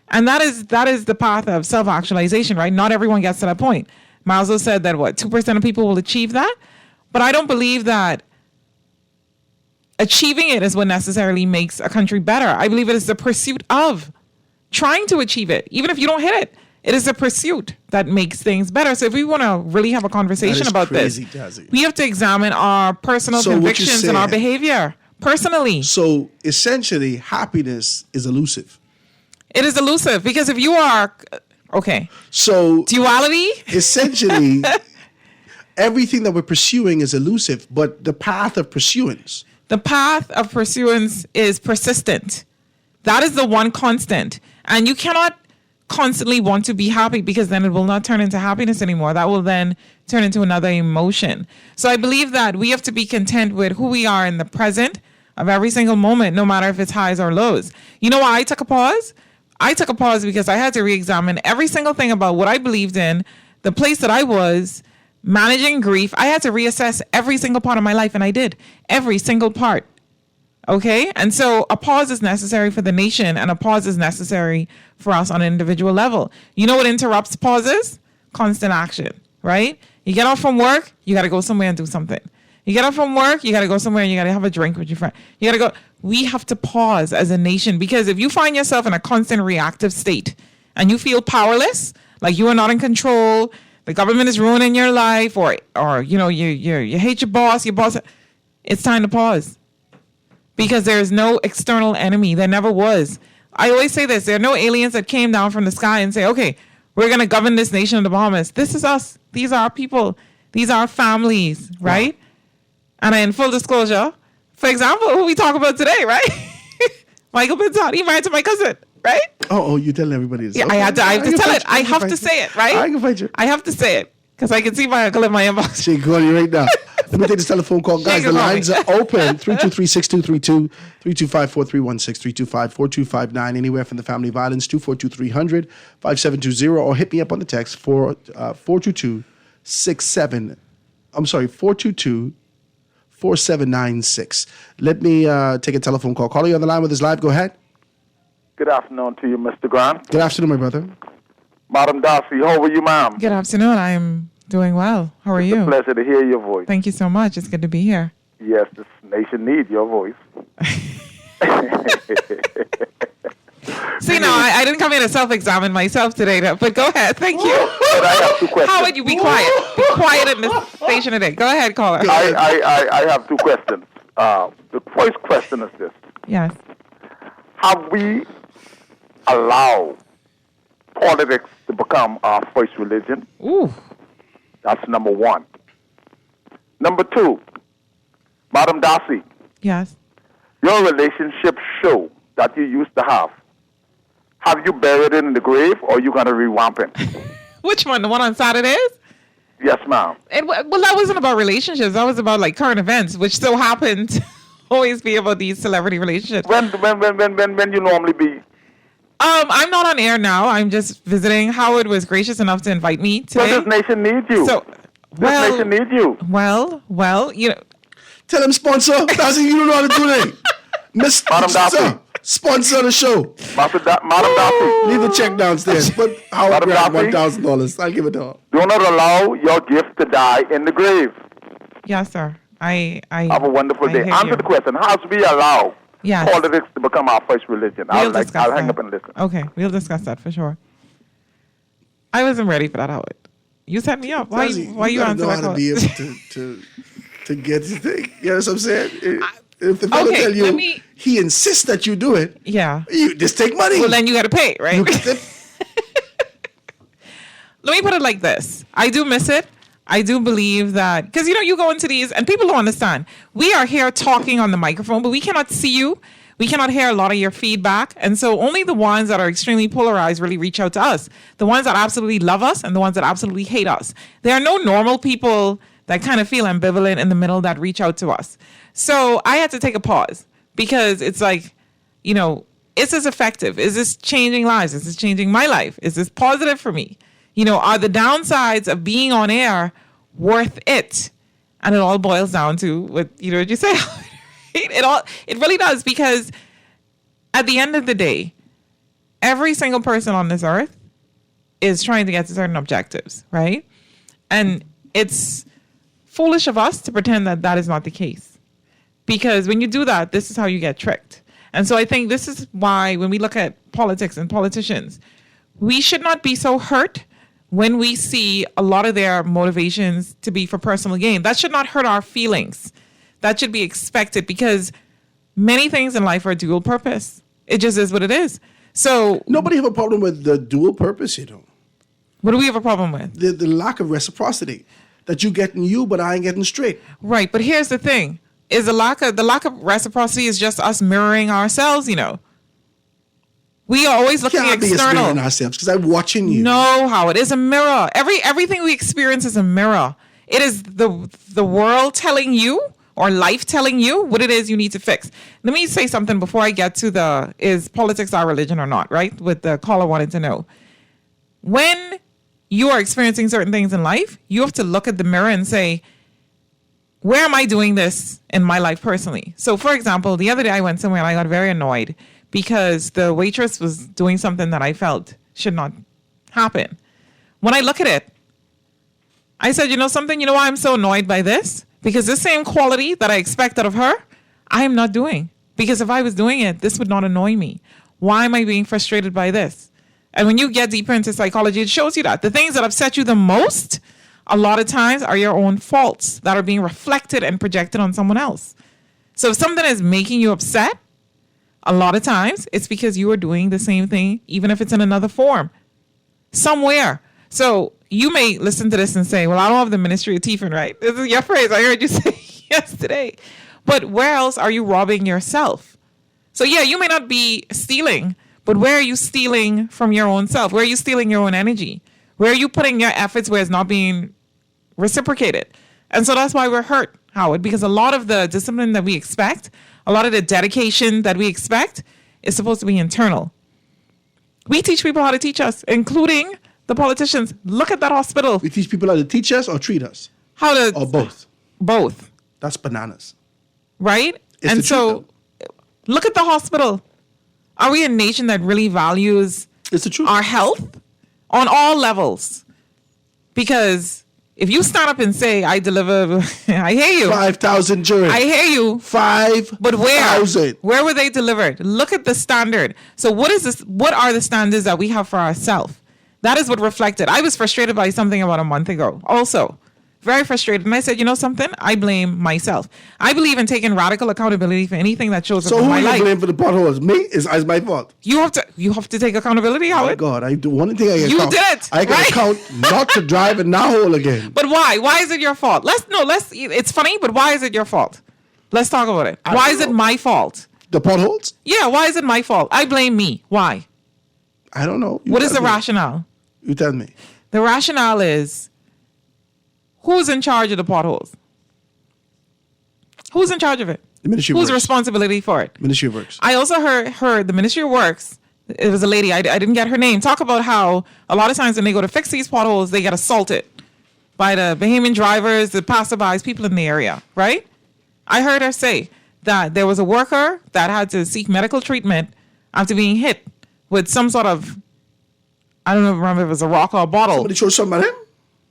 And that is the path of self-actualization, right? Not everyone gets to that point. Maslow said that 2% of people will achieve that? But I don't believe that achieving it is what necessarily makes a country better. I believe it is the pursuit of trying to achieve it. Even if you don't hit it, it is a pursuit that makes things better. So if we want to really have a conversation about crazy, this, Dazzy. we have to examine our personal So what you're convictions and our saying- behavior personally. So essentially, happiness is elusive. It is elusive, because if you are, okay. So duality? Essentially, everything that we're pursuing is elusive, but the path of pursuance. The path of pursuance is persistent. That is the one constant. And you cannot constantly want to be happy, because then it will not turn into happiness anymore. That will then turn into another emotion. So I believe that we have to be content with who we are in the present of every single moment, no matter if it's highs or lows. You know why I took a pause? I took a pause because I had to re-examine every single thing about what I believed in, the place that I was, managing grief. I had to reassess every single part of my life, and I did. Every single part. Okay? And so a pause is necessary for the nation, and a pause is necessary for us on an individual level. You know what interrupts pauses? Constant action, right? You get off from work, you got to go somewhere and do something. You get off from work, you got to go somewhere and you got to have a drink with your friend. You got to go. We have to pause as a nation, because if you find yourself in a constant reactive state and you feel powerless, like you are not in control, the government is ruining your life, or you hate your boss, it's time to pause. Because there is no external enemy. There never was. I always say this, there are no aliens that came down from the sky and say, okay, we're going to govern this nation of the Bahamas. This is us. These are our people. These are our families, right? Wow. And in full disclosure, for example, who we talk about today, right? Michael Pinzon, he married to my cousin, right? Oh, you telling everybody this? Yeah, Okay. I have to tell it. I have to say it, right? I can fight you. I have to say it, because I can see my uncle in my inbox. She can call you right now. Let me take this telephone call. Guys, the lines are open. 323-6232, 325-4316, 325-4259. Anywhere from the family violence, 242-300, 5720, or hit me up on the text for 422-67. I'm sorry, 422 4796. Let me take a telephone call. Caller, you on the line with us live. Go ahead. Good afternoon to you, Mr. Grant. Good afternoon, my brother. Madam Darcy, how are you, ma'am? Good afternoon. I'm doing well. How are you? It's a pleasure to hear your voice. Thank you so much. It's good to be here. Yes, this nation needs your voice. See, no, I didn't come here to self-examine myself today, but go ahead. Thank you. But I have two questions. How would you be quiet? Be quiet in this station today. Go ahead, caller. I have two questions. The first question is this. Yes. Have we allowed politics to become our first religion? Ooh. That's number one. Number two, Madam Darcy. Yes. Your relationship show that you used to have you buried it in the grave, or are you going to revamp it? Which one? The one on Saturdays? Yes, ma'am. Well, that wasn't about relationships. That was about like current events, which still happen to always be about these celebrity relationships. When you normally be? I'm not on air now. I'm just visiting. Howard was gracious enough to invite me today. Well, this nation needs you. This nation needs you. Well, you know. Tell him sponsor. That's you don't know how to do that. Miss Madam Darcy. Sponsor the show. Madam Darcy. Leave the check downstairs. But Howard grabbed $1,000. I'll give it to her. Do not allow your gift to die in the grave. Yes, sir. I have a wonderful day. Answer the question. How do we allow politics to become our first religion? I'll hang up and listen. Okay, we'll discuss that for sure. I wasn't ready for that, Howard. You set me up. Why you answer that? Know how to be able to get the thing. You know what I'm saying? If the fellow tell you he insists that you do it, you just take money. Well, then you got to pay, right? Let me put it like this. I do miss it. I do believe that, because, you go into these, and people don't understand. We are here talking on the microphone, but we cannot see you. We cannot hear a lot of your feedback. And so only the ones that are extremely polarized really reach out to us. The ones that absolutely love us and the ones that absolutely hate us. There are no normal people that kind of feel ambivalent in the middle that reach out to us. So I had to take a pause because it's like, is this effective? Is this changing lives? Is this changing my life? Is this positive for me? Are the downsides of being on air worth it? And it all boils down to what you say. It really does, because at the end of the day, every single person on this earth is trying to get to certain objectives, right? And it's foolish of us to pretend that that is not the case. Because when you do that, this is how you get tricked. And so I think this is why when we look at politics and politicians, we should not be so hurt when we see a lot of their motivations to be for personal gain. That should not hurt our feelings. That should be expected, because many things in life are dual purpose. It just is what it is. So nobody have a problem with the dual purpose, What do we have a problem with? The lack of reciprocity. That you getting you, but I ain't getting straight. Right, but here's the thing: is the lack of reciprocity is just us mirroring ourselves. We are always looking external. Mirroring ourselves, because I'm watching you. No, how it is a mirror. Everything we experience is a mirror. It is the world telling you, or life telling you, what it is you need to fix. Let me say something before I get to is politics our religion or not, right? With the caller wanting to know. When you are experiencing certain things in life, you have to look at the mirror and say, where am I doing this in my life personally? So, for example, the other day I went somewhere and I got very annoyed because the waitress was doing something that I felt should not happen. When I look at it, I said, something, why I'm so annoyed by this? Because this same quality that I expect out of her, I am not doing. Because if I was doing it, this would not annoy me. Why am I being frustrated by this? And when you get deeper into psychology, it shows you that the things that upset you the most, a lot of times, are your own faults that are being reflected and projected on someone else. So if something is making you upset, a lot of times it's because you are doing the same thing, even if it's in another form, somewhere. So you may listen to this and say, well, I don't have the ministry of teething, right? This is your phrase. I heard you say yesterday. But where else are you robbing yourself? So yeah, you may not be stealing, but where are you stealing from your own self? Where are you stealing your own energy? Where are you putting your efforts where it's not being reciprocated? And so that's why we're hurt, Howard, because a lot of the discipline that we expect, a lot of the dedication that we expect is supposed to be internal. We teach people how to teach us, including the politicians. Look at that hospital. We teach people how to teach us or treat us? How to... Or both? Both. That's bananas. Right? It's and the so look at the hospital. Are we a nation that really values our health on all levels? Because if you stand up and say, I deliver, I hear you. 5,000 children. I hear you. 5,000. But where were they delivered? Look at the standard. So what is this? What are the standards that we have for ourselves? That is what reflected. I was frustrated by something about a month ago. Also, very frustrated. And I said, you know something? I blame myself. I believe in taking radical accountability for anything that shows up in my life. So who you blame for the potholes? Me? Is my fault. You have to take accountability, Howard. Oh God, I do one thing. You did it. I can account not to drive in that hole again. But why? Why is it your fault? It's funny, but why is it your fault? Let's talk about it. Why is it my fault? The potholes? Yeah, why is it my fault? I blame me. Why? I don't know. What is the rationale? You tell me. The rationale is, who's in charge of the potholes? Who's in charge of it? The Ministry of Whose Works. responsibility for it? Ministry of Works. I also heard the Ministry of Works, it was a lady, I didn't get her name, talk about how a lot of times when they go to fix these potholes, they get assaulted by the Bahamian drivers, the passerbys, people in the area, right? I heard her say that there was a worker that had to seek medical treatment after being hit with some sort of, I don't remember if it was a rock or a bottle. Somebody threw something at him?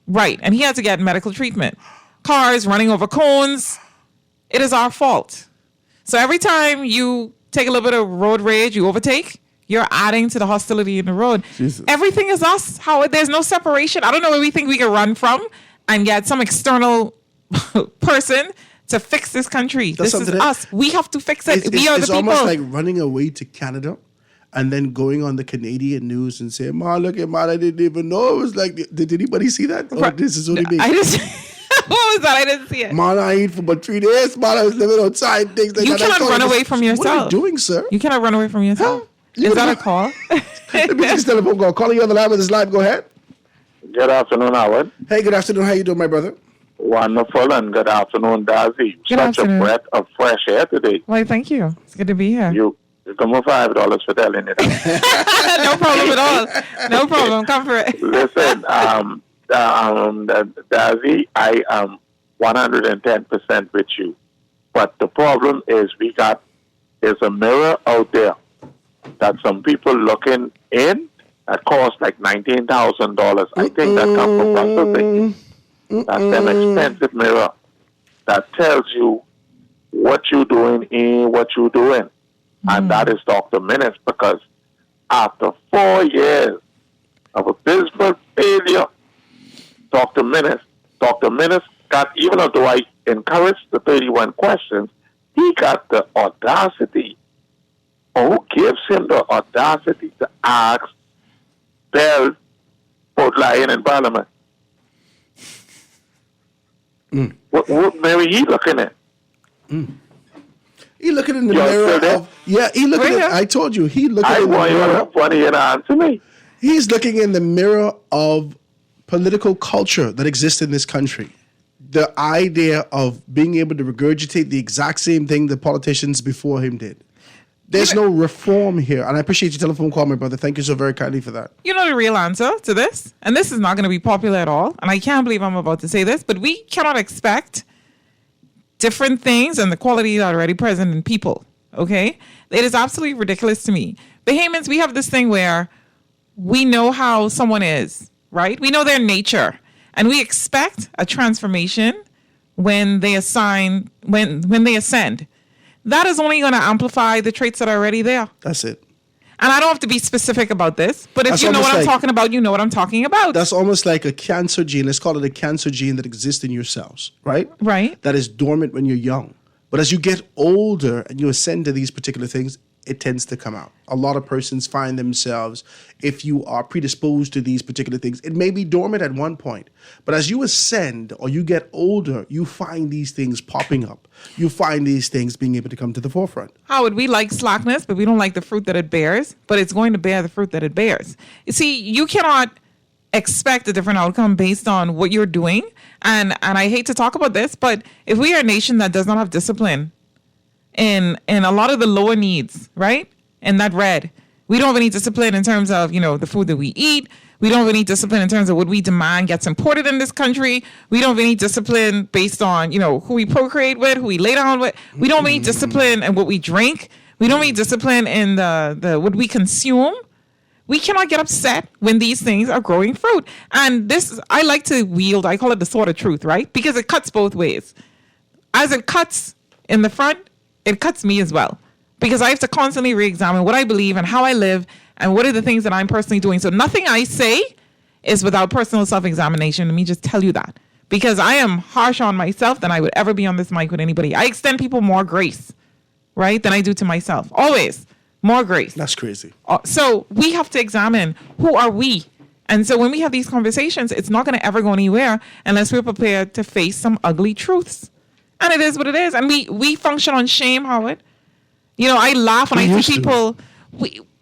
Right, and he had to get medical treatment. Cars running over cones. It is our fault. So every time you take a little bit of road rage, you overtake, you're adding to the hostility in the road. Jesus. Everything is us, Howard. There's no separation. I don't know where we think we can run from and get some external person to fix this country. This is us. We have to fix it. We are the people. It's almost like running away to Canada and then going on the Canadian news and saying, "Ma, look at man, I didn't even know it was like." Did anybody see that? Or this is only me. I just. What was that? I didn't see it. Man, I ain't for about 3 days. Man, I was living outside. Things like you that. You cannot run away from yourself. What are you doing, sir? You cannot run away from yourself. Is that a call? Let me just telephone call. Calling you on the line with this live. Go ahead. Good afternoon, Howard. Hey, good afternoon. How you doing, my brother? Wonderful, and good afternoon, Darcy. Such a breath of fresh air today. Well, thank you. It's good to be here. You come for $5 for telling it. No problem at all. No problem. Come for it. Listen, Darcy, I am 110% with you. But the problem is there's a mirror out there that some people looking in that costs like $19,000. I think that comes from processing. That's an expensive mirror that tells you what you're doing and what you're doing. And that is Dr. Minnis, because after 4 years of abysmal failure, Dr. Minnis got, even though I encouraged the 31 questions, he got the audacity. Who gives him the audacity to ask Bell for lying in Parliament? What Mary he looking at? He looking in the mirror of, he looking at, I told you, he looking in the mirror. Funny and answer me. He's looking in the mirror of political culture that exists in this country. The idea of being able to regurgitate the exact same thing the politicians before him did. There's no reform here. And I appreciate your telephone call, my brother. Thank you so very kindly for that. You know the real answer to this? And this is not going to be popular at all. And I can't believe I'm about to say this, but we cannot expect different things and the quality that are already present in people. Okay? It is absolutely ridiculous to me. Bahamians, we have this thing where we know how someone is, right? We know their nature. And we expect a transformation when they ascend. That is only going to amplify the traits that are already there. That's it. And I don't have to be specific about this, but if That's you know what I'm like, talking about, you know what I'm talking about. That's almost like a cancer gene. Let's call it a cancer gene that exists in your cells, right? Right. That is dormant when you're young. But as you get older and you ascend to these particular things, it tends to come out. A lot of persons find themselves, if you are predisposed to these particular things, it may be dormant at one point. But as you ascend or you get older, you find these things popping up. You find these things being able to come to the forefront. Howard, we like slackness, but we don't like the fruit that it bears, but it's going to bear the fruit that it bears. You see, you cannot expect a different outcome based on what you're doing. And I hate to talk about this, but if we are a nation that does not have discipline in a lot of the lower needs, right? And that red, We don't have any discipline in terms of, the food that we eat. We don't have any discipline in terms of what we demand gets imported in this country. We don't have any discipline based on, who we procreate with, who we lay down with. We don't have any discipline in what we drink. We don't have any discipline in the what we consume. We cannot get upset when these things are growing fruit. And this, I like to wield, I call it the sword of truth, right? Because it cuts both ways. As it cuts in the front, it cuts me as well. Because I have to constantly re-examine what I believe and how I live and what are the things that I'm personally doing. So nothing I say is without personal self-examination. Let me just tell you that. Because I am harsh on myself than I would ever be on this mic with anybody. I extend people more grace, right, than I do to myself. Always. More grace. That's crazy. So we have to examine, who are we? And so when we have these conversations, it's not going to ever go anywhere unless we're prepared to face some ugly truths. And it is what it is. And we function on shame, Howard. I laugh when I see people.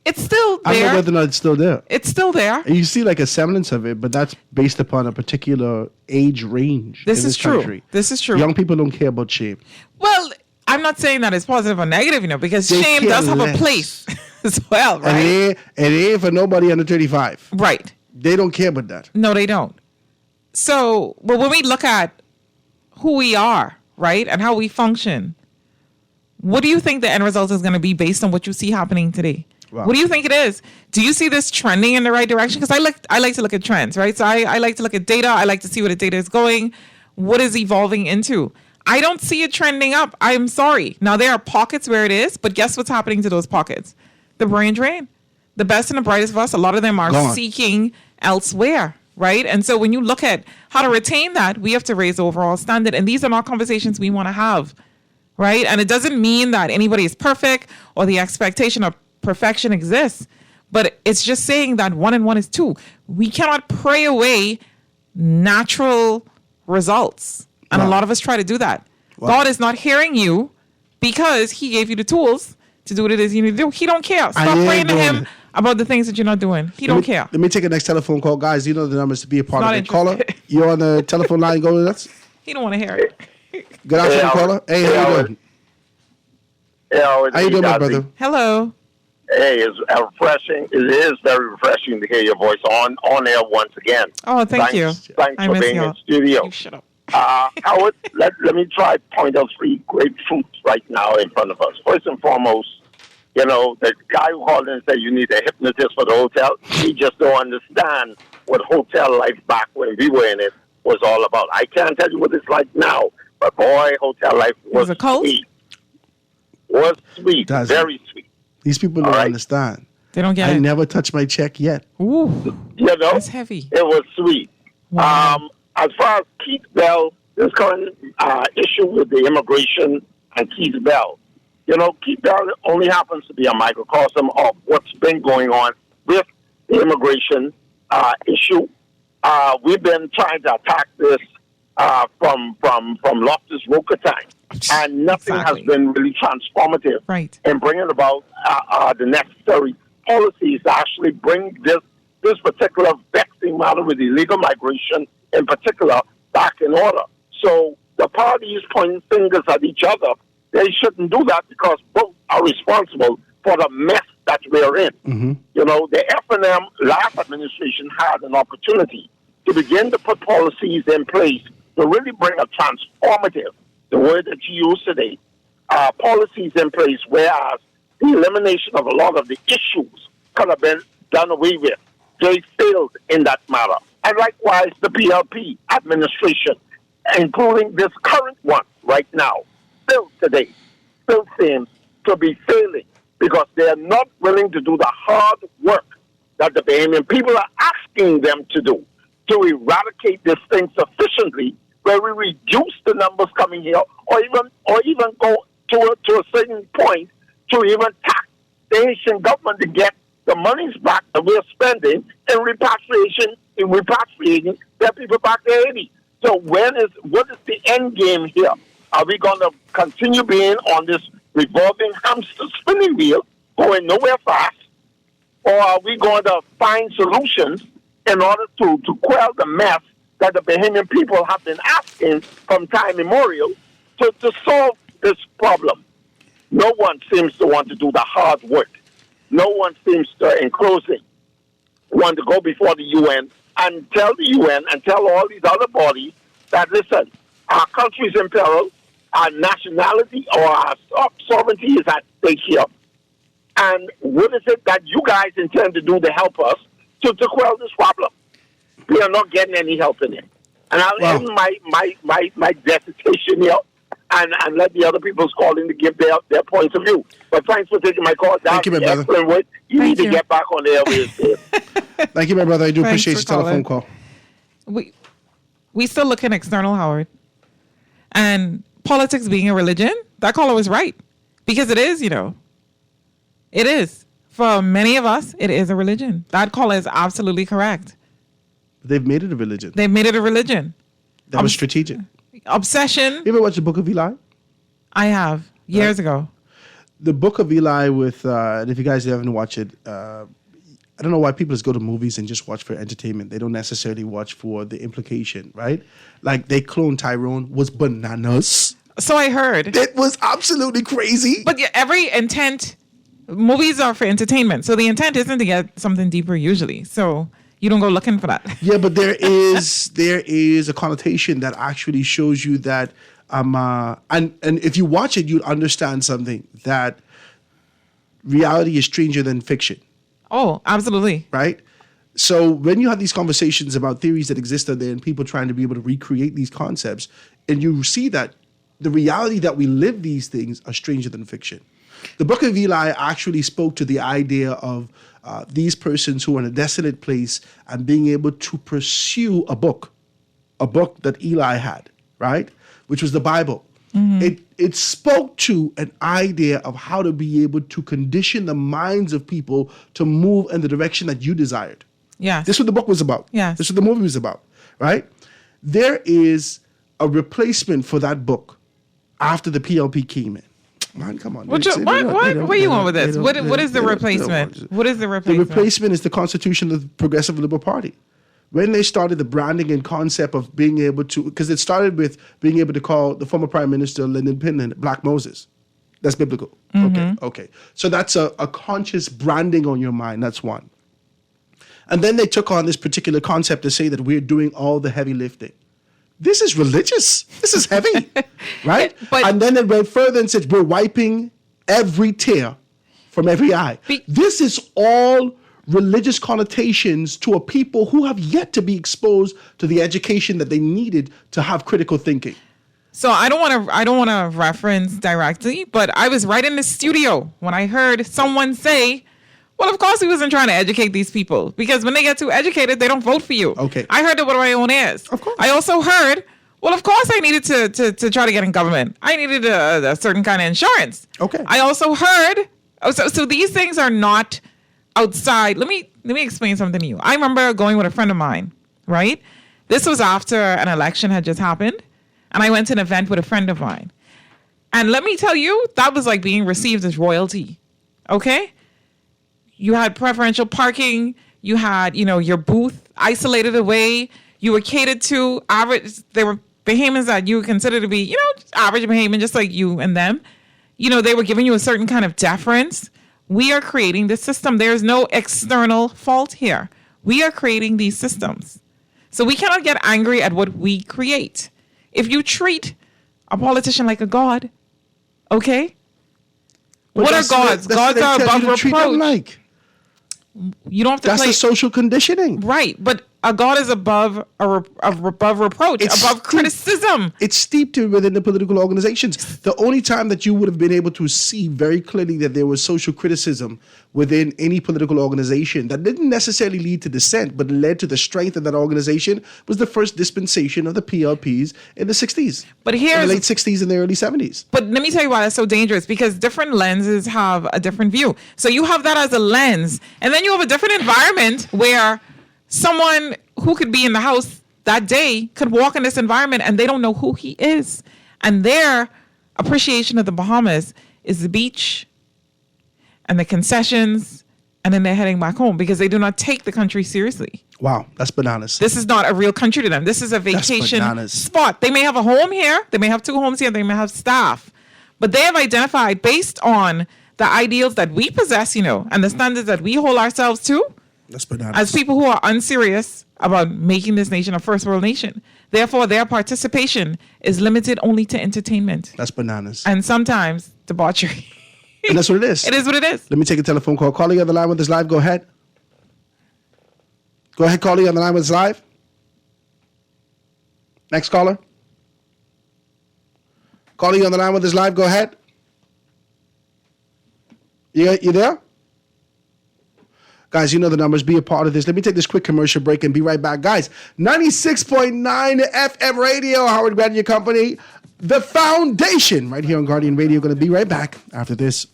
It's still there. I don't know whether or not it's still there. It's still there. And you see like a semblance of it, but that's based upon a particular age range. This is true. Country. This is true. Young people don't care about shame. Well, I'm not saying that it's positive or negative, because shame does have a place as well, right? And it ain't for nobody under 35. Right. They don't care about that. No, they don't. So, but when we look at who we are, right, and how we function, what do you think the end result is going to be based on what you see happening today? Wow. What do you think it is? Do you see this trending in the right direction? Because I like to look at trends, right? So I like to look at data. I like to see where the data is going, what is evolving into. I don't see it trending up. I'm sorry. Now, there are pockets where it is, but guess what's happening to those pockets? The brain drain. The best and the brightest of us, a lot of them are seeking elsewhere, right? And so when you look at how to retain that, we have to raise the overall standard. And these are not conversations we want to have, right? And it doesn't mean that anybody is perfect or the expectation of perfection exists, but it's just saying that 1 and 1 is 2. We cannot pray away natural results. And a lot of us try to do that. Wow. God is not hearing you because he gave you the tools to do what it is you need to do. He don't care. Stop praying to him about the things that you're not doing. He don't care. Let me take a next telephone call. Guys, you know the numbers to be a part of it. Caller, you're on the telephone line. Go with us. He don't want to hear it. Good afternoon, caller. Hey, how you doing? How you doing, my brother? Hello. Hey, it's refreshing. It is very refreshing to hear your voice on air once again. Oh, thank you. Thanks for being in studio. You shut up. Howard, let me try to point out 3 great fruits right now in front of us. First and foremost, the guy who called in and said you need a hypnotist for the hotel, he just don't understand what hotel life back when we were in it was all about. I can't tell you what it's like now, but boy, hotel life was sweet. Was sweet, very sweet. These people don't understand. They don't get it. I never touched my check yet. Ooh, that's heavy. It was sweet. Wow. As far as Keith Bell, this current issue with the immigration and Keith Bell, Keith Bell only happens to be a microcosm of what's been going on with the immigration issue. We've been trying to attack this from Loftus Roker time, and nothing has been really transformative in bringing about the necessary policies to actually bring this particular vexing matter with illegal migration in particular back in order. So the parties pointing fingers at each other, they shouldn't do that because both are responsible for the mess that we're in. Mm-hmm. The F&M last administration had an opportunity to begin to put policies in place to really bring a transformative, the word that you use today, policies in place, whereas the elimination of a lot of the issues could have been done away with. They failed in that matter. And likewise, the PLP administration, including this current one right now, still seems to be failing because they are not willing to do the hard work that the Bahamian people are asking them to do to eradicate this thing sufficiently where we reduce the numbers coming here or even go to a certain point to even tax the Haitian government to get the monies back that we're spending in repatriating their people back to Haiti. So what is the end game here? Are we going to continue being on this revolving hamster spinning wheel, going nowhere fast? Or are we going to find solutions in order to quell the mess that the Bahamian people have been asking from time immemorial to solve this problem? No one seems to want to do the hard work no one seems to, in closing, want to go before the UN and tell the UN and tell all these other bodies that, listen, our country is in peril, our nationality or our sovereignty is at stake here. And what is it that you guys intend to do to help us to quell this problem? We are not getting any help in it. And I'll end my dissertation here and let the other people calling to give their points of view. But thanks for taking my call. Thank you, my brother. You need to get back on the airwaves. Thank you, my brother. I do appreciate your telephone call. We still look at external, Howard. And politics being a religion, that caller was right. Because it is, It is. For many of us, it is a religion. That caller is absolutely correct. They've made it a religion. They've made it a religion. That was strategic. Obsession. You ever watch the Book of Eli? I have. Years ago. The Book of Eli with, and if you guys haven't watched it, I don't know why people just go to movies and just watch for entertainment. They don't necessarily watch for the implication, right? Like they cloned Tyrone was bananas. So I heard. It was absolutely crazy. But yeah, every intent, movies are for entertainment. So the intent isn't to get something deeper usually. So you don't go looking for that. Yeah, but there is a connotation that actually shows you that, and if you watch it, you'll understand something, that reality is stranger than fiction. Oh, absolutely. Right? So when you have these conversations about theories that exist out there and people trying to be able to recreate these concepts, and you see that the reality that we live these things are stranger than fiction. The Book of Eli actually spoke to the idea of these persons who are in a desolate place and being able to pursue a book that Eli had, right? Which was the Bible. Mm-hmm. It spoke to an idea of how to be able to condition the minds of people to move in the direction that you desired. Yeah. This is what the book was about. Yeah. This is what the movie was about, right? There is a replacement for that book after the PLP came in. Man, come on. Where you going with this? What is the replacement? What is the replacement? The replacement is the Constitution of the Progressive Liberal Party. When they started the branding and concept of being able to, because it started with being able to call the former Prime Minister Lyndon Pinland Black Moses. That's biblical. Mm-hmm. Okay. So that's a conscious branding on your mind. That's one. And then they took on this particular concept to say that we're doing all the heavy lifting. This is religious. This is heavy, right? And then it went further and said, we're wiping every tear from every eye. This is all religious connotations to a people who have yet to be exposed to the education that they needed to have critical thinking. So I don't want to reference directly, but I was right in the studio when I heard someone say, well, of course he wasn't trying to educate these people, because when they get too educated, they don't vote for you. Okay. I heard it with my own ears. Of course. I also heard, well, of course I needed to try to get in government. I needed a certain kind of insurance. Okay. I also heard, so these things are not outside. Let me explain something to you. I remember going with a friend of mine, right? This was after an election had just happened, and I went to an event with a friend of mine. And let me tell you, that was like being received as royalty, okay? You had preferential parking, you had, your booth isolated away, you were catered to, average, there were Bahamians that you would consider to be, average Bahamian, just like you and them. They were giving you a certain kind of deference. We are creating this system. There's no external fault here. We are creating these systems. So we cannot get angry at what we create. If you treat a politician like a god, okay? Well, what are gods? Gods are above reproach. You don't have to That's the social conditioning. Right, but a god is above above reproach, above criticism. It's steeped within the political organizations. The only time that you would have been able to see very clearly that there was social criticism within any political organization that didn't necessarily lead to dissent, but led to the strength of that organization was the first dispensation of the PLPs in the 60s. But here, in the late 60s and the early 70s. But let me tell you why that's so dangerous, because different lenses have a different view. So you have that as a lens, and then you have a different environment where someone who could be in the house that day could walk in this environment and they don't know who he is. And their appreciation of the Bahamas is the beach and the concessions, and then they're heading back home because they do not take the country seriously. Wow, that's bananas. This is not a real country to them. This is a vacation spot. They may have a home here. They may have 2 homes here. They may have staff. But they have identified, based on the ideals that we possess, and the standards that we hold ourselves to, that's bananas. As people who are unserious about making this nation a first world nation. Therefore, their participation is limited only to entertainment. That's bananas. And sometimes debauchery. And that's what it is. It is what it is. Let me take a telephone call. Calling on the line with us live. Go ahead. Go ahead, calling on the line with us live. Next caller. Calling on the line with us live. Go ahead. You there? Guys, you know the numbers. Be a part of this. Let me take this quick commercial break and be right back. Guys, 96.9 FM radio, Howard Grant, your company, The Foundation, right here on Guardian Radio. Going to be right back after this.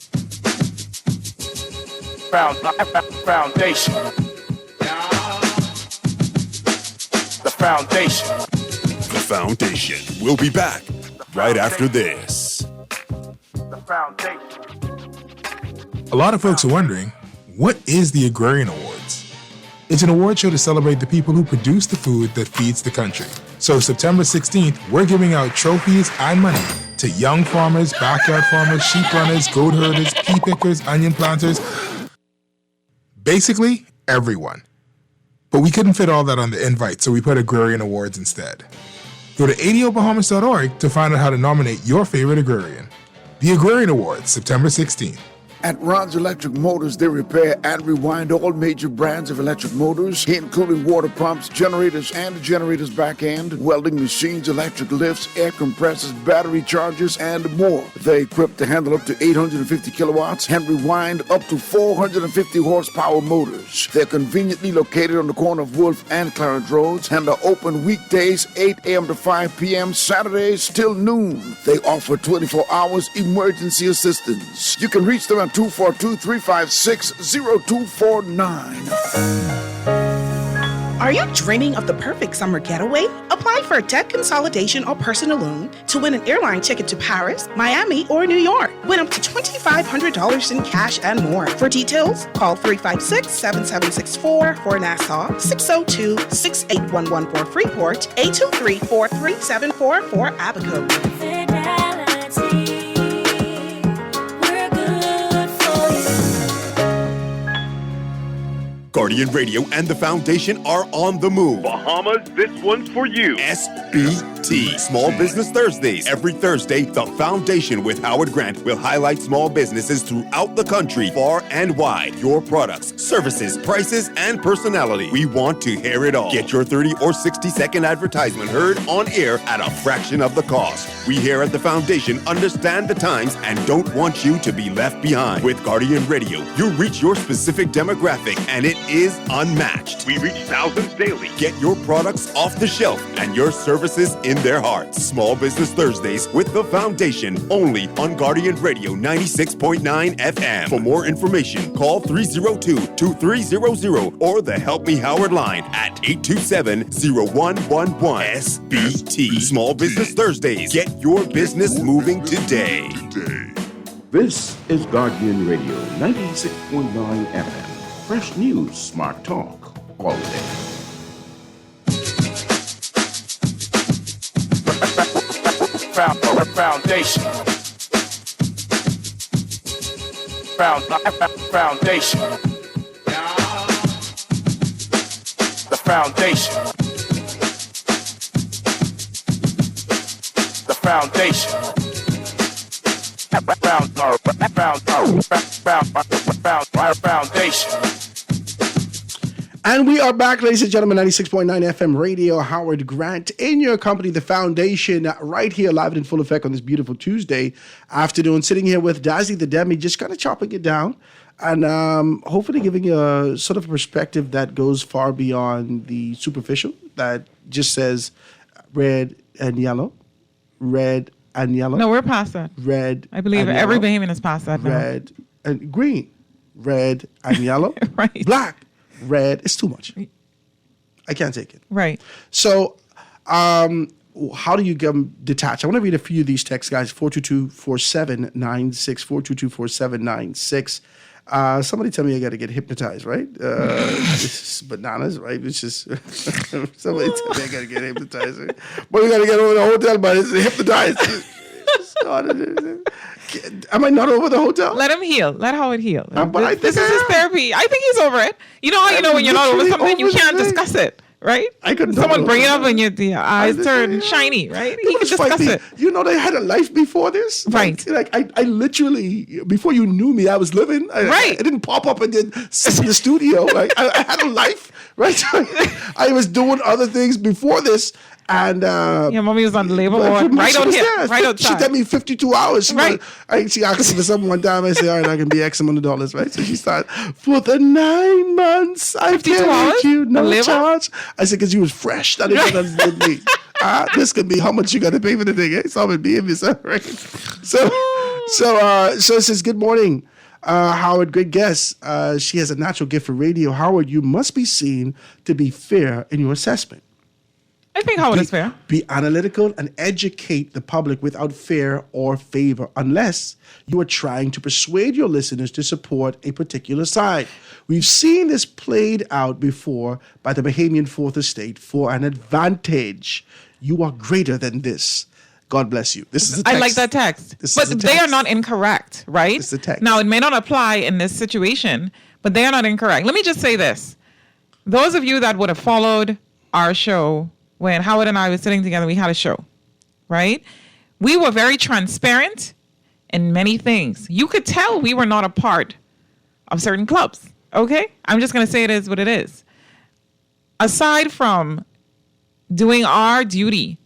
Foundation. The Foundation. The Foundation. We'll be back right after this. The Foundation. A lot of folks are wondering, what is the Agrarian Awards? It's an award show to celebrate the people who produce the food that feeds the country. So September 16th, we're giving out trophies and money to young farmers, backyard farmers, sheep runners, goat herders, pea pickers, onion planters. Basically, everyone. But we couldn't fit all that on the invite, so we put Agrarian Awards instead. Go to ADOBahamas.org to find out how to nominate your favorite agrarian. The Agrarian Awards, September 16th. At Ron's Electric Motors, they repair and rewind all major brands of electric motors, including water pumps, generators and the generator's back end, welding machines, electric lifts, air compressors, battery chargers, and more. They're equipped to handle up to 850 kilowatts and rewind up to 450 horsepower motors. They're conveniently located on the corner of Wolf and Clarence Roads and are open weekdays 8 a.m. to 5 p.m., Saturdays till noon. They offer 24 hours emergency assistance. You can reach them at 242-356-0249. Are you dreaming of the perfect summer getaway? Apply for a debt consolidation or personal loan to win an airline ticket to Paris, Miami, or New York. Win up to $2,500 in cash and more. For details, call 356-7764 for Nassau, 602-6811 for Freeport, 823-4374 for Abaco. Guardian Radio and the Foundation are on the move. Bahamas, this one's for you. SBT, Small Business Thursdays. Every Thursday, the Foundation with Howard Grant will highlight small businesses throughout the country, far and wide. Your products, services, prices, and personality. We want to hear it all. Get your 30 or 60-second advertisement heard on air at a fraction of the cost. We here at the Foundation understand the times and don't want you to be left behind. With Guardian Radio, you reach your specific demographic and it is unmatched. We reach thousands daily. Get your products off the shelf and your services in their hearts. Small Business Thursdays with the Foundation, only on Guardian Radio 96.9 FM. For more information, call 302-2300 or the Help Me Howard line at 827-0111. SBT. Small Business Thursdays. Get your business moving today. This is Guardian Radio 96.9 FM. Fresh news, smart talk, all day. Foundation. Foundation. The Foundation. The Foundation. Foundation. And we are back, ladies and gentlemen, 96.9 FM radio, Howard Grant, in your company, The Foundation, right here, live and in full effect on this beautiful Tuesday afternoon, sitting here with Dazzy the Demi, just kind of chopping it down and hopefully giving you a sort of a perspective that goes far beyond the superficial, that just says red and yellow, red and yellow. No, we're past that. Red. I believe and every yellow, Bahamian is past that now. red and green, red and yellow, right. Black. Red, it's too much. I can't take it. Right. So, how do you get detached? I want to read a few of these texts, guys. 422-4796, 422-4796. Somebody tell me I got to get hypnotized, right? This is bananas, right? It's just somebody tell me I got to get hypnotized. Right? But we got to get over the hotel, but it's hypnotized. Am I not over the hotel? Let him heal. Let Howard heal. But I think this is his therapy. I think he's over it. You know how you know when you're not over something, you can't discuss it, right? I could. Someone bring it up and your eyes turn shiny, right? He can discuss it. You know, they had a life before this, right? Like I literally, before you knew me, I was living. I didn't pop up and then sit in the studio. Like I had a life, right? I was doing other things before this. And your mommy was on the labor ward right out here, right outside. She did me 52 hours. She asked me for something one time. I said, all right, I can be X amount of dollars, right? So she started, for the 9 months, I paid you no charge. I said, because you was fresh. That is what me. This could be how much you got to pay for the thing. Eh? So I'm going to be in this, right? So it says, good morning. Howard, great guest. She has a natural gift for radio. Howard, you must be seen to be fair in your assessment. I think Howard is fair. Be analytical and educate the public without fear or favor, unless you are trying to persuade your listeners to support a particular side. We've seen this played out before by the Bahamian Fourth Estate for an advantage. You are greater than this. God bless you. This is the text. I like that text. But they are not incorrect, right? It's the text. Now, it may not apply in this situation, but they are not incorrect. Let me just say this. Those of you that would have followed our show when Howard and I were sitting together, we had a show, right? We were very transparent in many things. You could tell we were not a part of certain clubs, okay? I'm just going to say it is what it is. Aside from doing our duty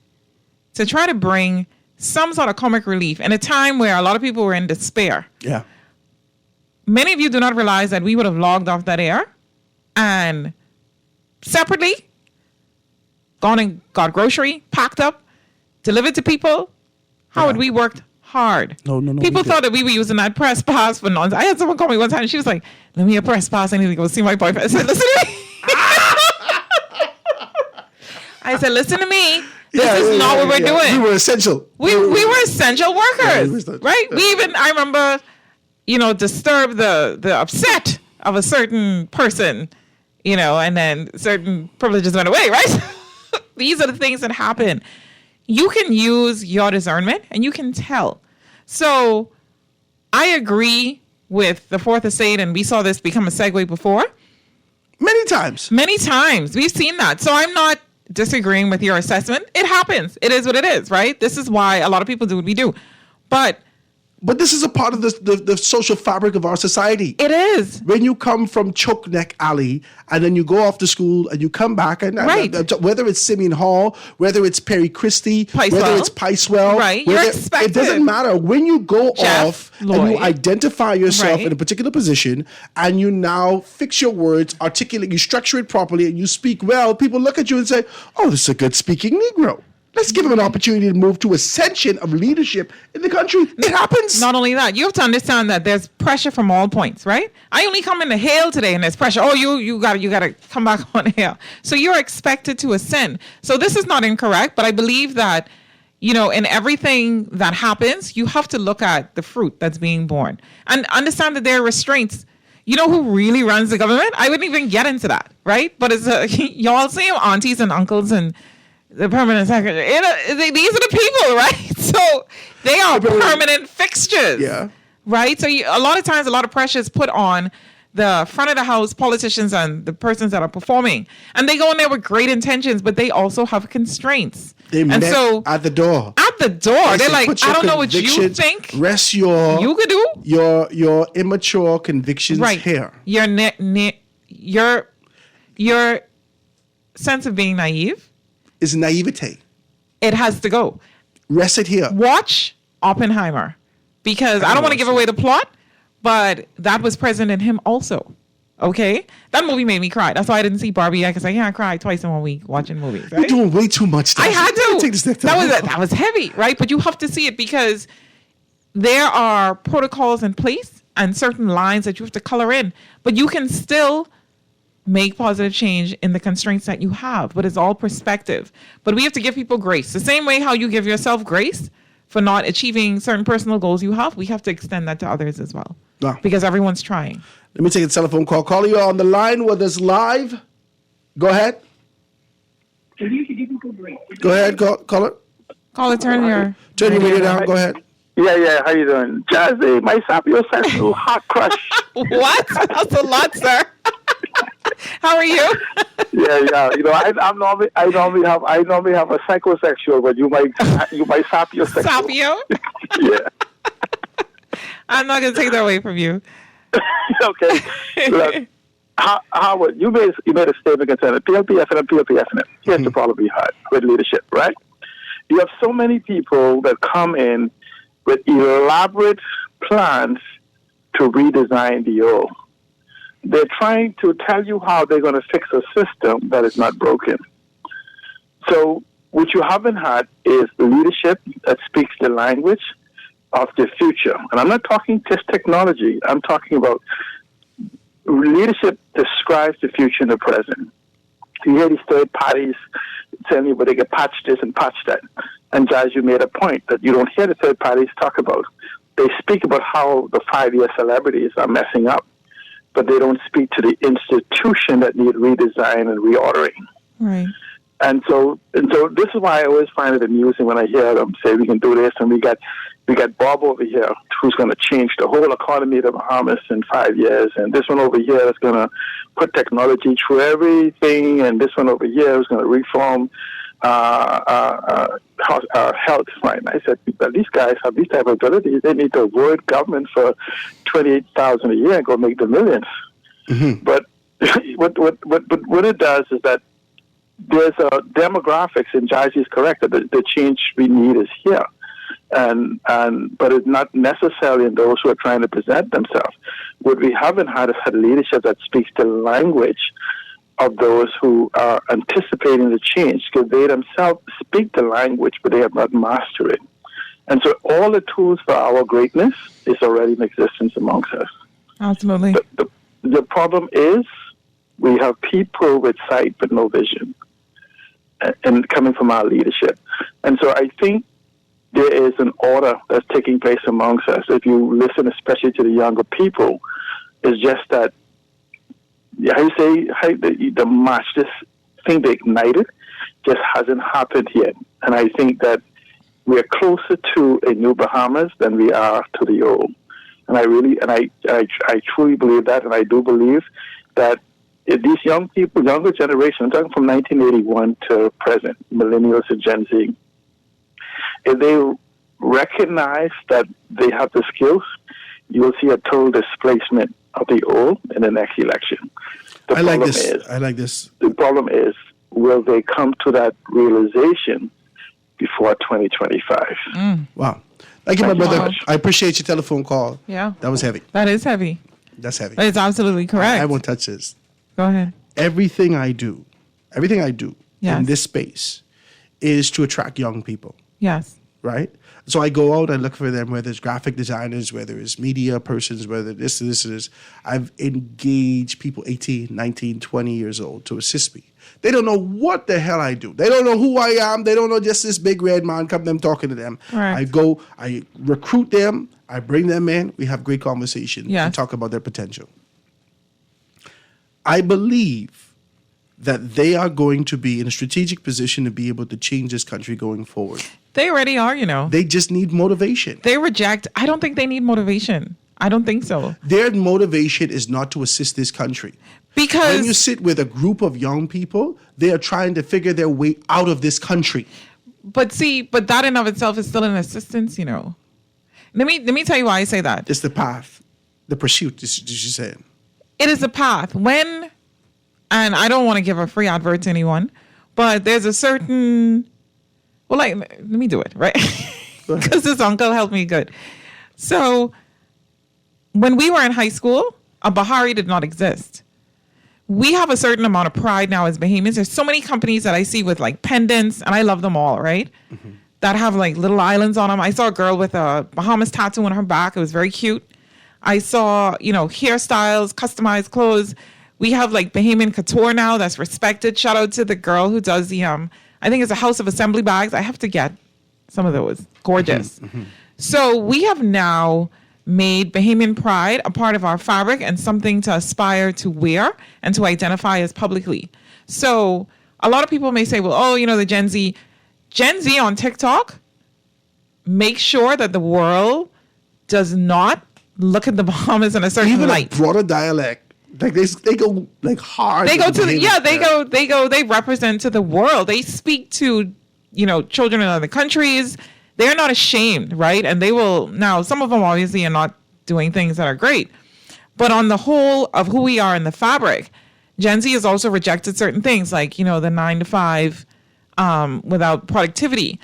to try to bring some sort of comic relief in a time where a lot of people were in despair. Yeah. Many of you do not realize that we would have logged off that air and separately gone and got grocery, packed up, delivered to people. Howard, we worked hard. No. People thought that we were using that press pass for nonsense. I had someone call me one time and she was like, let me a press pass. I need to go see my boyfriend. I said, listen to me. I said, listen to me. This is not what we're doing. We were essential. We were essential workers, right? We even, I remember, disturb the upset of a certain person, and then certain privileges went away, right? These are the things that happen. You can use your discernment and you can tell. So I agree with the Fourth Estate, and we saw this become a segue before. Many times. We've seen that. So I'm not disagreeing with your assessment. It happens. It is what it is, right? This is why a lot of people do what we do. But this is a part of the social fabric of our society. It is. When you come from Choke Neck Alley and then you go off to school and you come back, and whether it's Simeon Hall, whether it's Perry Christie, whether it's Picewell, right? You're expected. It doesn't matter. When you go off and you identify yourself in a particular position and you now fix your words, articulate, you structure it properly, and you speak well, people look at you and say, oh, this is a good speaking Negro. Let's give him an opportunity to move to ascension of leadership in the country. It happens. Not only that, you have to understand that there's pressure from all points, right? I only come into Hale today and there's pressure. Oh, you gotta come back on Hale. So you're expected to ascend. So this is not incorrect, but I believe that, in everything that happens, you have to look at the fruit that's being born and understand that there are restraints. You know who really runs the government? I wouldn't even get into that, right? But it's y'all see aunties and uncles and the permanent secretary. These are the people, right? So they are permanent fixtures. Yeah. Right? So a lot of times, a lot of pressure is put on the front of the house politicians and the persons that are performing. And they go in there with great intentions, but they also have constraints. They met at the door. At the door. They're like, I don't know what you think. Rest you could do. Your immature convictions here. Your sense of being naive is naivete. It has to go. Rest it here. Watch Oppenheimer, because I don't want to give away the plot, but that was present in him also. Okay? That movie made me cry. That's why I didn't see Barbie yet, because I can't cry twice in 1 week watching movies. Right? You're doing way too much. I had to. That was heavy, right? But you have to see it because there are protocols in place and certain lines that you have to color in, but you can still make positive change in the constraints that you have, but it's all perspective. But we have to give people grace. The same way how you give yourself grace for not achieving certain personal goals you have, we have to extend that to others as well. Wow. Because everyone's trying. Let me take a telephone call. Caller, you're on the line with us live. Go ahead. Go ahead, caller. Caller, turn your radio down. Go ahead. Yeah. How you doing? Jazzy, my sapiosexual hot crush. What? That's a lot, sir. How are you? Yeah. You know, I normally have a psychosexual, but you might sapiosexual. Sapio? Yeah. I'm not going to take that away from you. Okay. Look, Howard, you made a statement concerning PLPF and PLPF. Here's the problem we had with leadership, right? You have so many people that come in with elaborate plans to redesign the old. They're trying to tell you how they're going to fix a system that is not broken. So what you haven't had is the leadership that speaks the language of the future. And I'm not talking just technology. I'm talking about leadership describes the future and the present. You hear these third parties telling you, but they can patch this and patch that. And Jazz, you made a point that you don't hear the third parties talk about. They speak about how the 5-year celebrities are messing up, but they don't speak to the institution that need redesign and reordering. Right. And so this is why I always find it amusing when I hear them say we can do this, and we got Bob over here who's going to change the whole economy of the Bahamas in 5 years, and this one over here is going to put technology through everything, and this one over here is going to reform health. Right? And I said, these guys have these type of abilities. They need to avoid government for $28,000 a year and go make the millions. Mm-hmm. But what it does is that there's demographics, and Jazzy is correct that the change we need is here, but it's not necessarily in those who are trying to present themselves. What we haven't had is had leadership that speaks the language of those who are anticipating the change, because they themselves speak the language, but they have not mastered it. And so all the tools for our greatness is already in existence amongst us. Absolutely. The problem is we have people with sight but no vision, and coming from our leadership. And so I think there is an order that's taking place amongst us. If you listen especially to the younger people, it's just that, the match, this thing they ignited, just hasn't happened yet. And I think that we're closer to a new Bahamas than we are to the old. And I truly believe that, and I do believe that if these young people, younger generation, I'm talking from 1981 to present, millennials and Gen Z, if they recognize that they have the skills, you will see a total displacement of the old in the next election. I like this. The problem is, will they come to that realization before 2025? Wow. Thank you, my brother. I appreciate your telephone call. Yeah. That was heavy. That is heavy. That's heavy. It's absolutely correct. I won't touch this. Go ahead. Everything I do Yes. in this space is to attract young people. Yes. Right? So I go out and look for them, whether it's graphic designers, whether it's media persons, whether this. I've engaged people 18, 19, 20 years old to assist me. They don't know what the hell I do. They don't know who I am. They don't know just this big red man. Come them talking to them. Right. I recruit them. I bring them in. We have great conversation. Yes. And talk about their potential. I believe that they are going to be in a strategic position to be able to change this country going forward. They already are, They just need motivation. I don't think they need motivation. I don't think so. Their motivation is not to assist this country. Because when you sit with a group of young people, they are trying to figure their way out of this country. But that in of itself is still an assistance, Let me tell you why I say that. It's the path, the pursuit, did you say? It is a path. And I don't want to give a free advert to anyone, but there's a certain, let me do it, right? Because this uncle helped me good. So when we were in high school, a Bahari did not exist. We have a certain amount of pride now as Bahamians. There's so many companies that I see with pendants, and I love them all, right? Mm-hmm. That have little islands on them. I saw a girl with a Bahamas tattoo on her back. It was very cute. I saw, hairstyles, customized clothes. We have Bahamian couture now that's respected. Shout out to the girl who does the, I think it's a House of Assembly bags. I have to get some of those. Gorgeous. Mm-hmm. So we have now made Bahamian pride a part of our fabric and something to aspire to wear and to identify as publicly. So a lot of people may say, well, the Gen Z on TikTok, make sure that the world does not look at the Bahamas in a certain Even light. a broader dialect, like they go like hard. They go with to the, Bahamians. they represent to the world. They speak to, children in other countries. They're not ashamed, right? And they will, now some of them obviously are not doing things that are great, but on the whole of who we are in the fabric, Gen Z has also rejected certain things like, the 9 to 5 without productivity.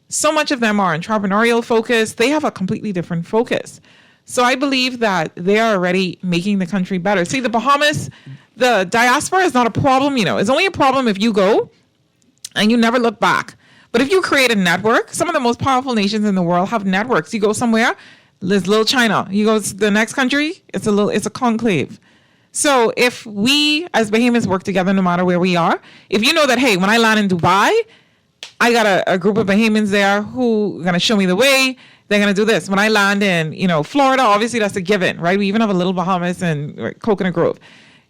So much of them are entrepreneurial focused. They have a completely different focus. So I believe that they are already making the country better. See, the Bahamas, the diaspora is not a problem, It's only a problem if you go and you never look back. But if you create a network, some of the most powerful nations in the world have networks. You go somewhere, there's little China. You go to the next country, it's a conclave. So if we as Bahamians work together, no matter where we are, if you know that, hey, when I land in Dubai, I got a group of Bahamians there who are going to show me the way. They're going to do this. When I land in, Florida, obviously that's a given, right? We even have a little Bahamas and Coconut Grove.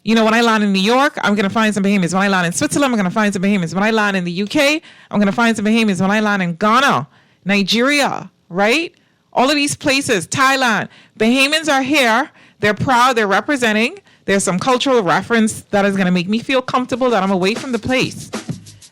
When I land in New York, I'm going to find some Bahamians. When I land in Switzerland, I'm going to find some Bahamians. When I land in the UK, I'm going to find some Bahamians. When I land in Ghana, Nigeria, right? All of these places, Thailand, Bahamians are here. They're proud. They're representing. There's some cultural reference that is going to make me feel comfortable that I'm away from the place,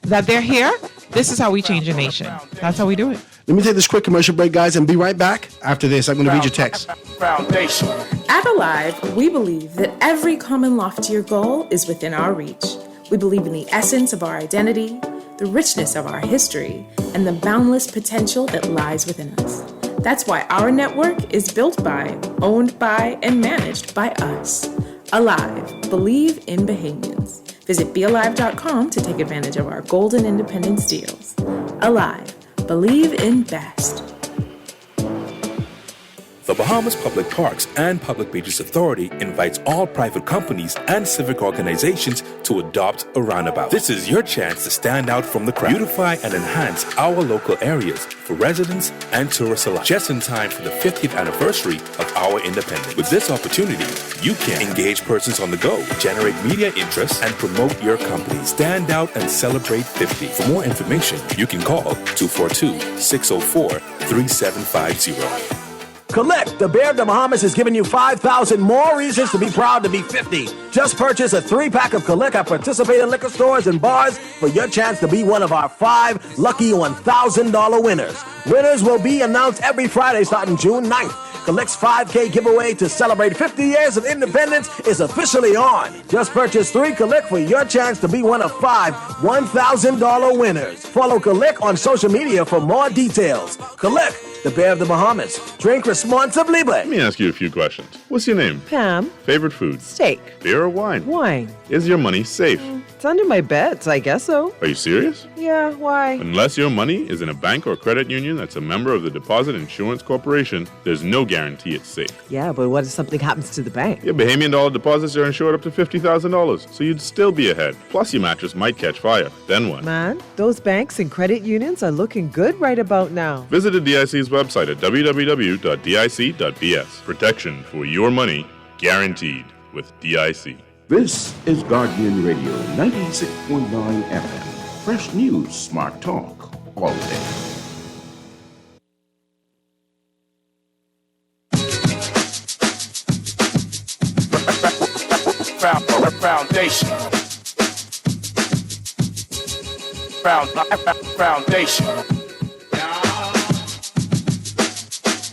that they're here. This is how we change a nation. That's how we do it. Let me take this quick commercial break, guys, and be right back. After this, I'm going to read your text. Foundation. At Alive, we believe that every common loftier goal is within our reach. We believe in the essence of our identity, the richness of our history, and the boundless potential that lies within us. That's why our network is built by, owned by, and managed by us. Alive, believe in Bahamians. Visit BeAlive.com to take advantage of our Golden Independence deals. Alive, believe in best. The Bahamas Public Parks and Public Beaches Authority invites all private companies and civic organizations to adopt a roundabout. This is your chance to stand out from the crowd, beautify and enhance our local areas for residents and tourists alike, just in time for the 50th anniversary of our independence. With this opportunity, you can engage persons on the go, generate media interest, and promote your company. Stand out and celebrate 50. For more information, you can call 242-604-3750. Collect. The Bear of the Bahamas is giving you 5,000 more reasons to be proud to be 50. Just purchase a 3-pack of Collect at participating liquor stores and bars for your chance to be one of our 5 lucky $1,000 winners. Winners will be announced every Friday starting June 9th. Collect's 5K giveaway to celebrate 50 years of independence is officially on. Just purchase 3 Collect for your chance to be one of 5 $1,000 winners. Follow Collect on social media for more details. Collect, the Bear of the Bahamas. Drink responsibly, but... Let me ask you a few questions. What's your name? Pam. Favorite food? Steak. Beer or wine? Wine. Is your money safe? It's under my bed, so I guess so. Are you serious? Yeah, why? Unless your money is in a bank or credit union that's a member of the Deposit Insurance Corporation, there's no guarantee it's safe. Yeah, but what if something happens to the bank? Your Bahamian dollar deposits are insured up to $50,000, so you'd still be ahead. Plus, your mattress might catch fire. Then what? Man, those banks and credit unions are looking good right about now. Visit the DIC's website at www.dic.bs. Protection for your money, guaranteed with DIC. This is Guardian Radio 96.9 FM. Fresh news, smart talk, all day. Foundation. Foundation.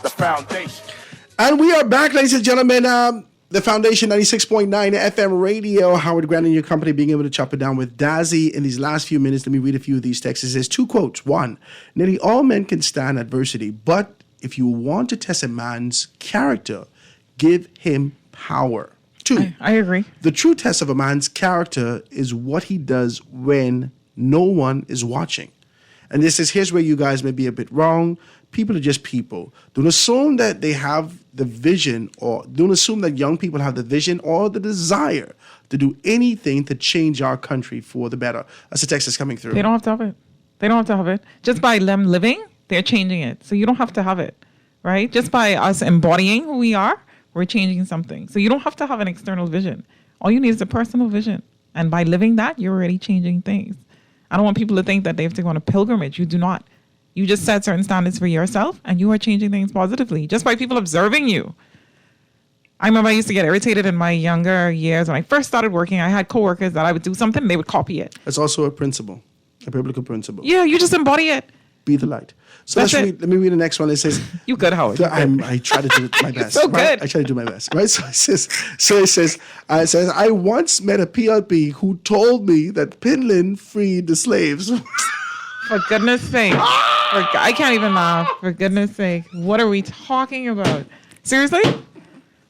The foundation. And we are back, ladies and gentlemen. The Foundation 96.9 FM radio. Howard Grant and your company being able to chop it down with Dazzy in these last few minutes. Let me read a few of these texts. It says 2 quotes. 1, nearly all men can stand adversity, but if you want to test a man's character, give him power. 2, I agree. The true test of a man's character is what he does when no one is watching. And this is, here's where you guys may be a bit wrong. People are just people. Don't assume that they have the vision, or don't assume that young people have the vision or the desire to do anything to change our country for the better. That's the text that's coming through. They don't have to have it. They don't have to have it. Just by them living, they're changing it. So you don't have to have it, right? Just by us embodying who we are, we're changing something. So you don't have to have an external vision. All you need is a personal vision. And by living that, you're already changing things. I don't want people to think that they have to go on a pilgrimage. You do not. You just set certain standards for yourself, and you are changing things positively just by people observing you. I remember I used to get irritated in my younger years. When I first started working, I had coworkers that I would do something and they would copy it. That's also a principle, a biblical principle. Yeah, you just embody it. Be the light. So That's let me read the next one. It says, "You good, Howard? I try to do my best. So right? good. I try to do my best. Right. So it says, I once met a PLP who told me that Pinland freed the slaves. For goodness sake, I can't even laugh. For goodness sake, what are we talking about? Seriously?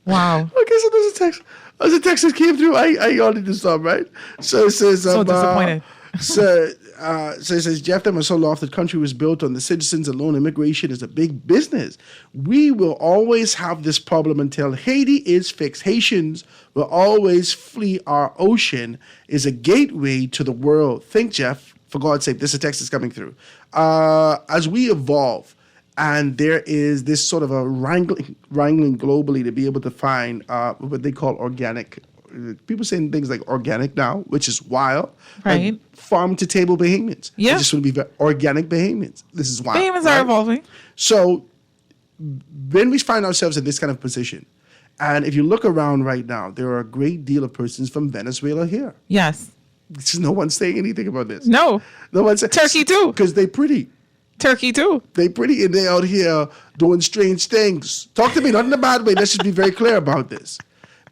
Wow. Okay, so there's a text. There's a text that came through. I all need to stop, right? So it says, so disappointed. So it says, Jeff, that was so lost. The country was built on the citizens alone. Immigration is a big business. We will always have this problem until Haiti is fixed. Haitians will always flee. Our ocean is a gateway to the world. Think, Jeff, for God's sake, this is a text that's coming through. As we evolve, and there is this sort of a wrangling globally to be able to find what they call organic. People saying things like organic now, which is wild. Right. Like farm to table Bahamians. Yeah. They just want to be organic Bahamians. This is wild. Bahamians are evolving. So when we find ourselves in this kind of position, and if you look around right now, there are a great deal of persons from Venezuela here. Yes. There's no one saying anything about this. No. No one saying Turkey too. Because they pretty. Turkey too. They pretty and they out here doing strange things. Talk to me, not in a bad way. Let's just be very clear about this.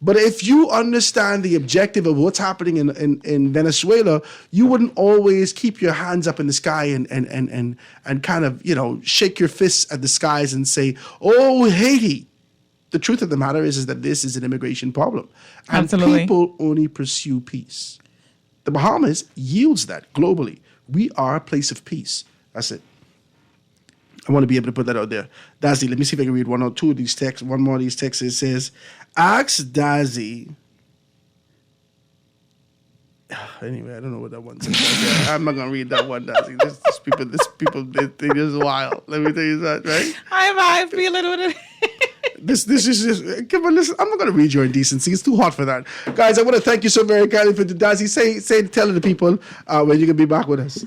But if you understand the objective of what's happening in Venezuela, you wouldn't always keep your hands up in the sky and kind of, shake your fists at the skies and say, oh, Haiti. The truth of the matter is that this is an immigration problem. And Absolutely. People only pursue peace. The Bahamas yields that globally. We are a place of peace. That's it. I want to be able to put that out there. Dazzy, let me see if I can read one or two of these texts. One more of these texts. It says, ask Dazzy. Anyway, I don't know what that one says. I'm not going to read that one, Dazzy. This people, they just wild. Let me tell you that, right? I feel it with it. This is just, come on, listen, I'm not going to read your indecency. It's too hot for that. Guys, I want to thank you so very kindly for the Dazzy. Tell the people when you can be back with us.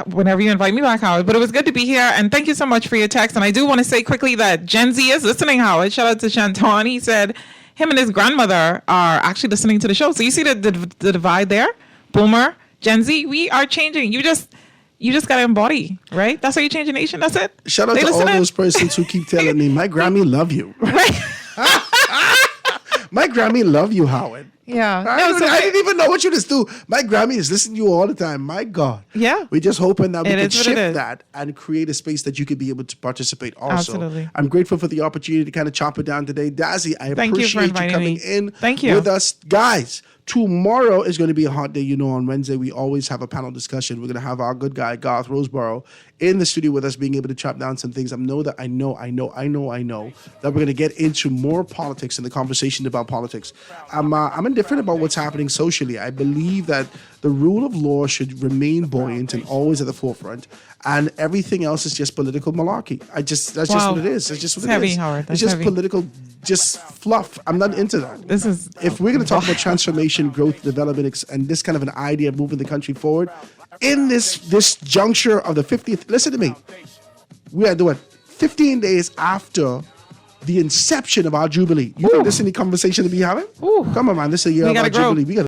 Whenever you invite me back, Howard. But it was good to be here, and thank you so much for your text. And I do want to say quickly that Gen Z is listening, Howard. Shout out to Shanton. He said him and his grandmother are actually listening to the show. So you see the divide there? Boomer, Gen Z, we are changing. You just got to embody, right? That's how you change a nation. That's it. Shout out to all those persons who keep telling me, my Grammy love you. Right. My Grammy love you, Howard. Yeah. I didn't even know what you just do. My Grammy is listening to you all the time. My God. Yeah. We're just hoping that we It can is what it shift is. that and create a space that you could be able to participate also. Absolutely. I'm grateful for the opportunity to kind of chop it down today. Dazzy, I Thank you for appreciate you inviting coming me. in Thank you. with us. Guys, tomorrow is going to be a hot day. You know, on Wednesday, we always have a panel discussion. We're going to have our good guy, Garth Roseborough, in the studio with us, being able to chop down some things. I know that we're going to get into more politics and the conversation about politics. I'm indifferent about what's happening socially. I believe that the rule of law should remain buoyant and always at the forefront, and everything else is just political malarkey. That's just what it is. It's just what It's it heavy, is. Howard. It's That's just heavy. political, just fluff. I'm not into that. If we're going to talk about transformation, growth, development, and this kind of an idea of moving the country forward, in this juncture of the 50th, listen to me, we are doing 15 days after the inception of our Jubilee. You think this is any conversation to be having? Come on, man. This is a year We of our gotta grow. Jubilee. We got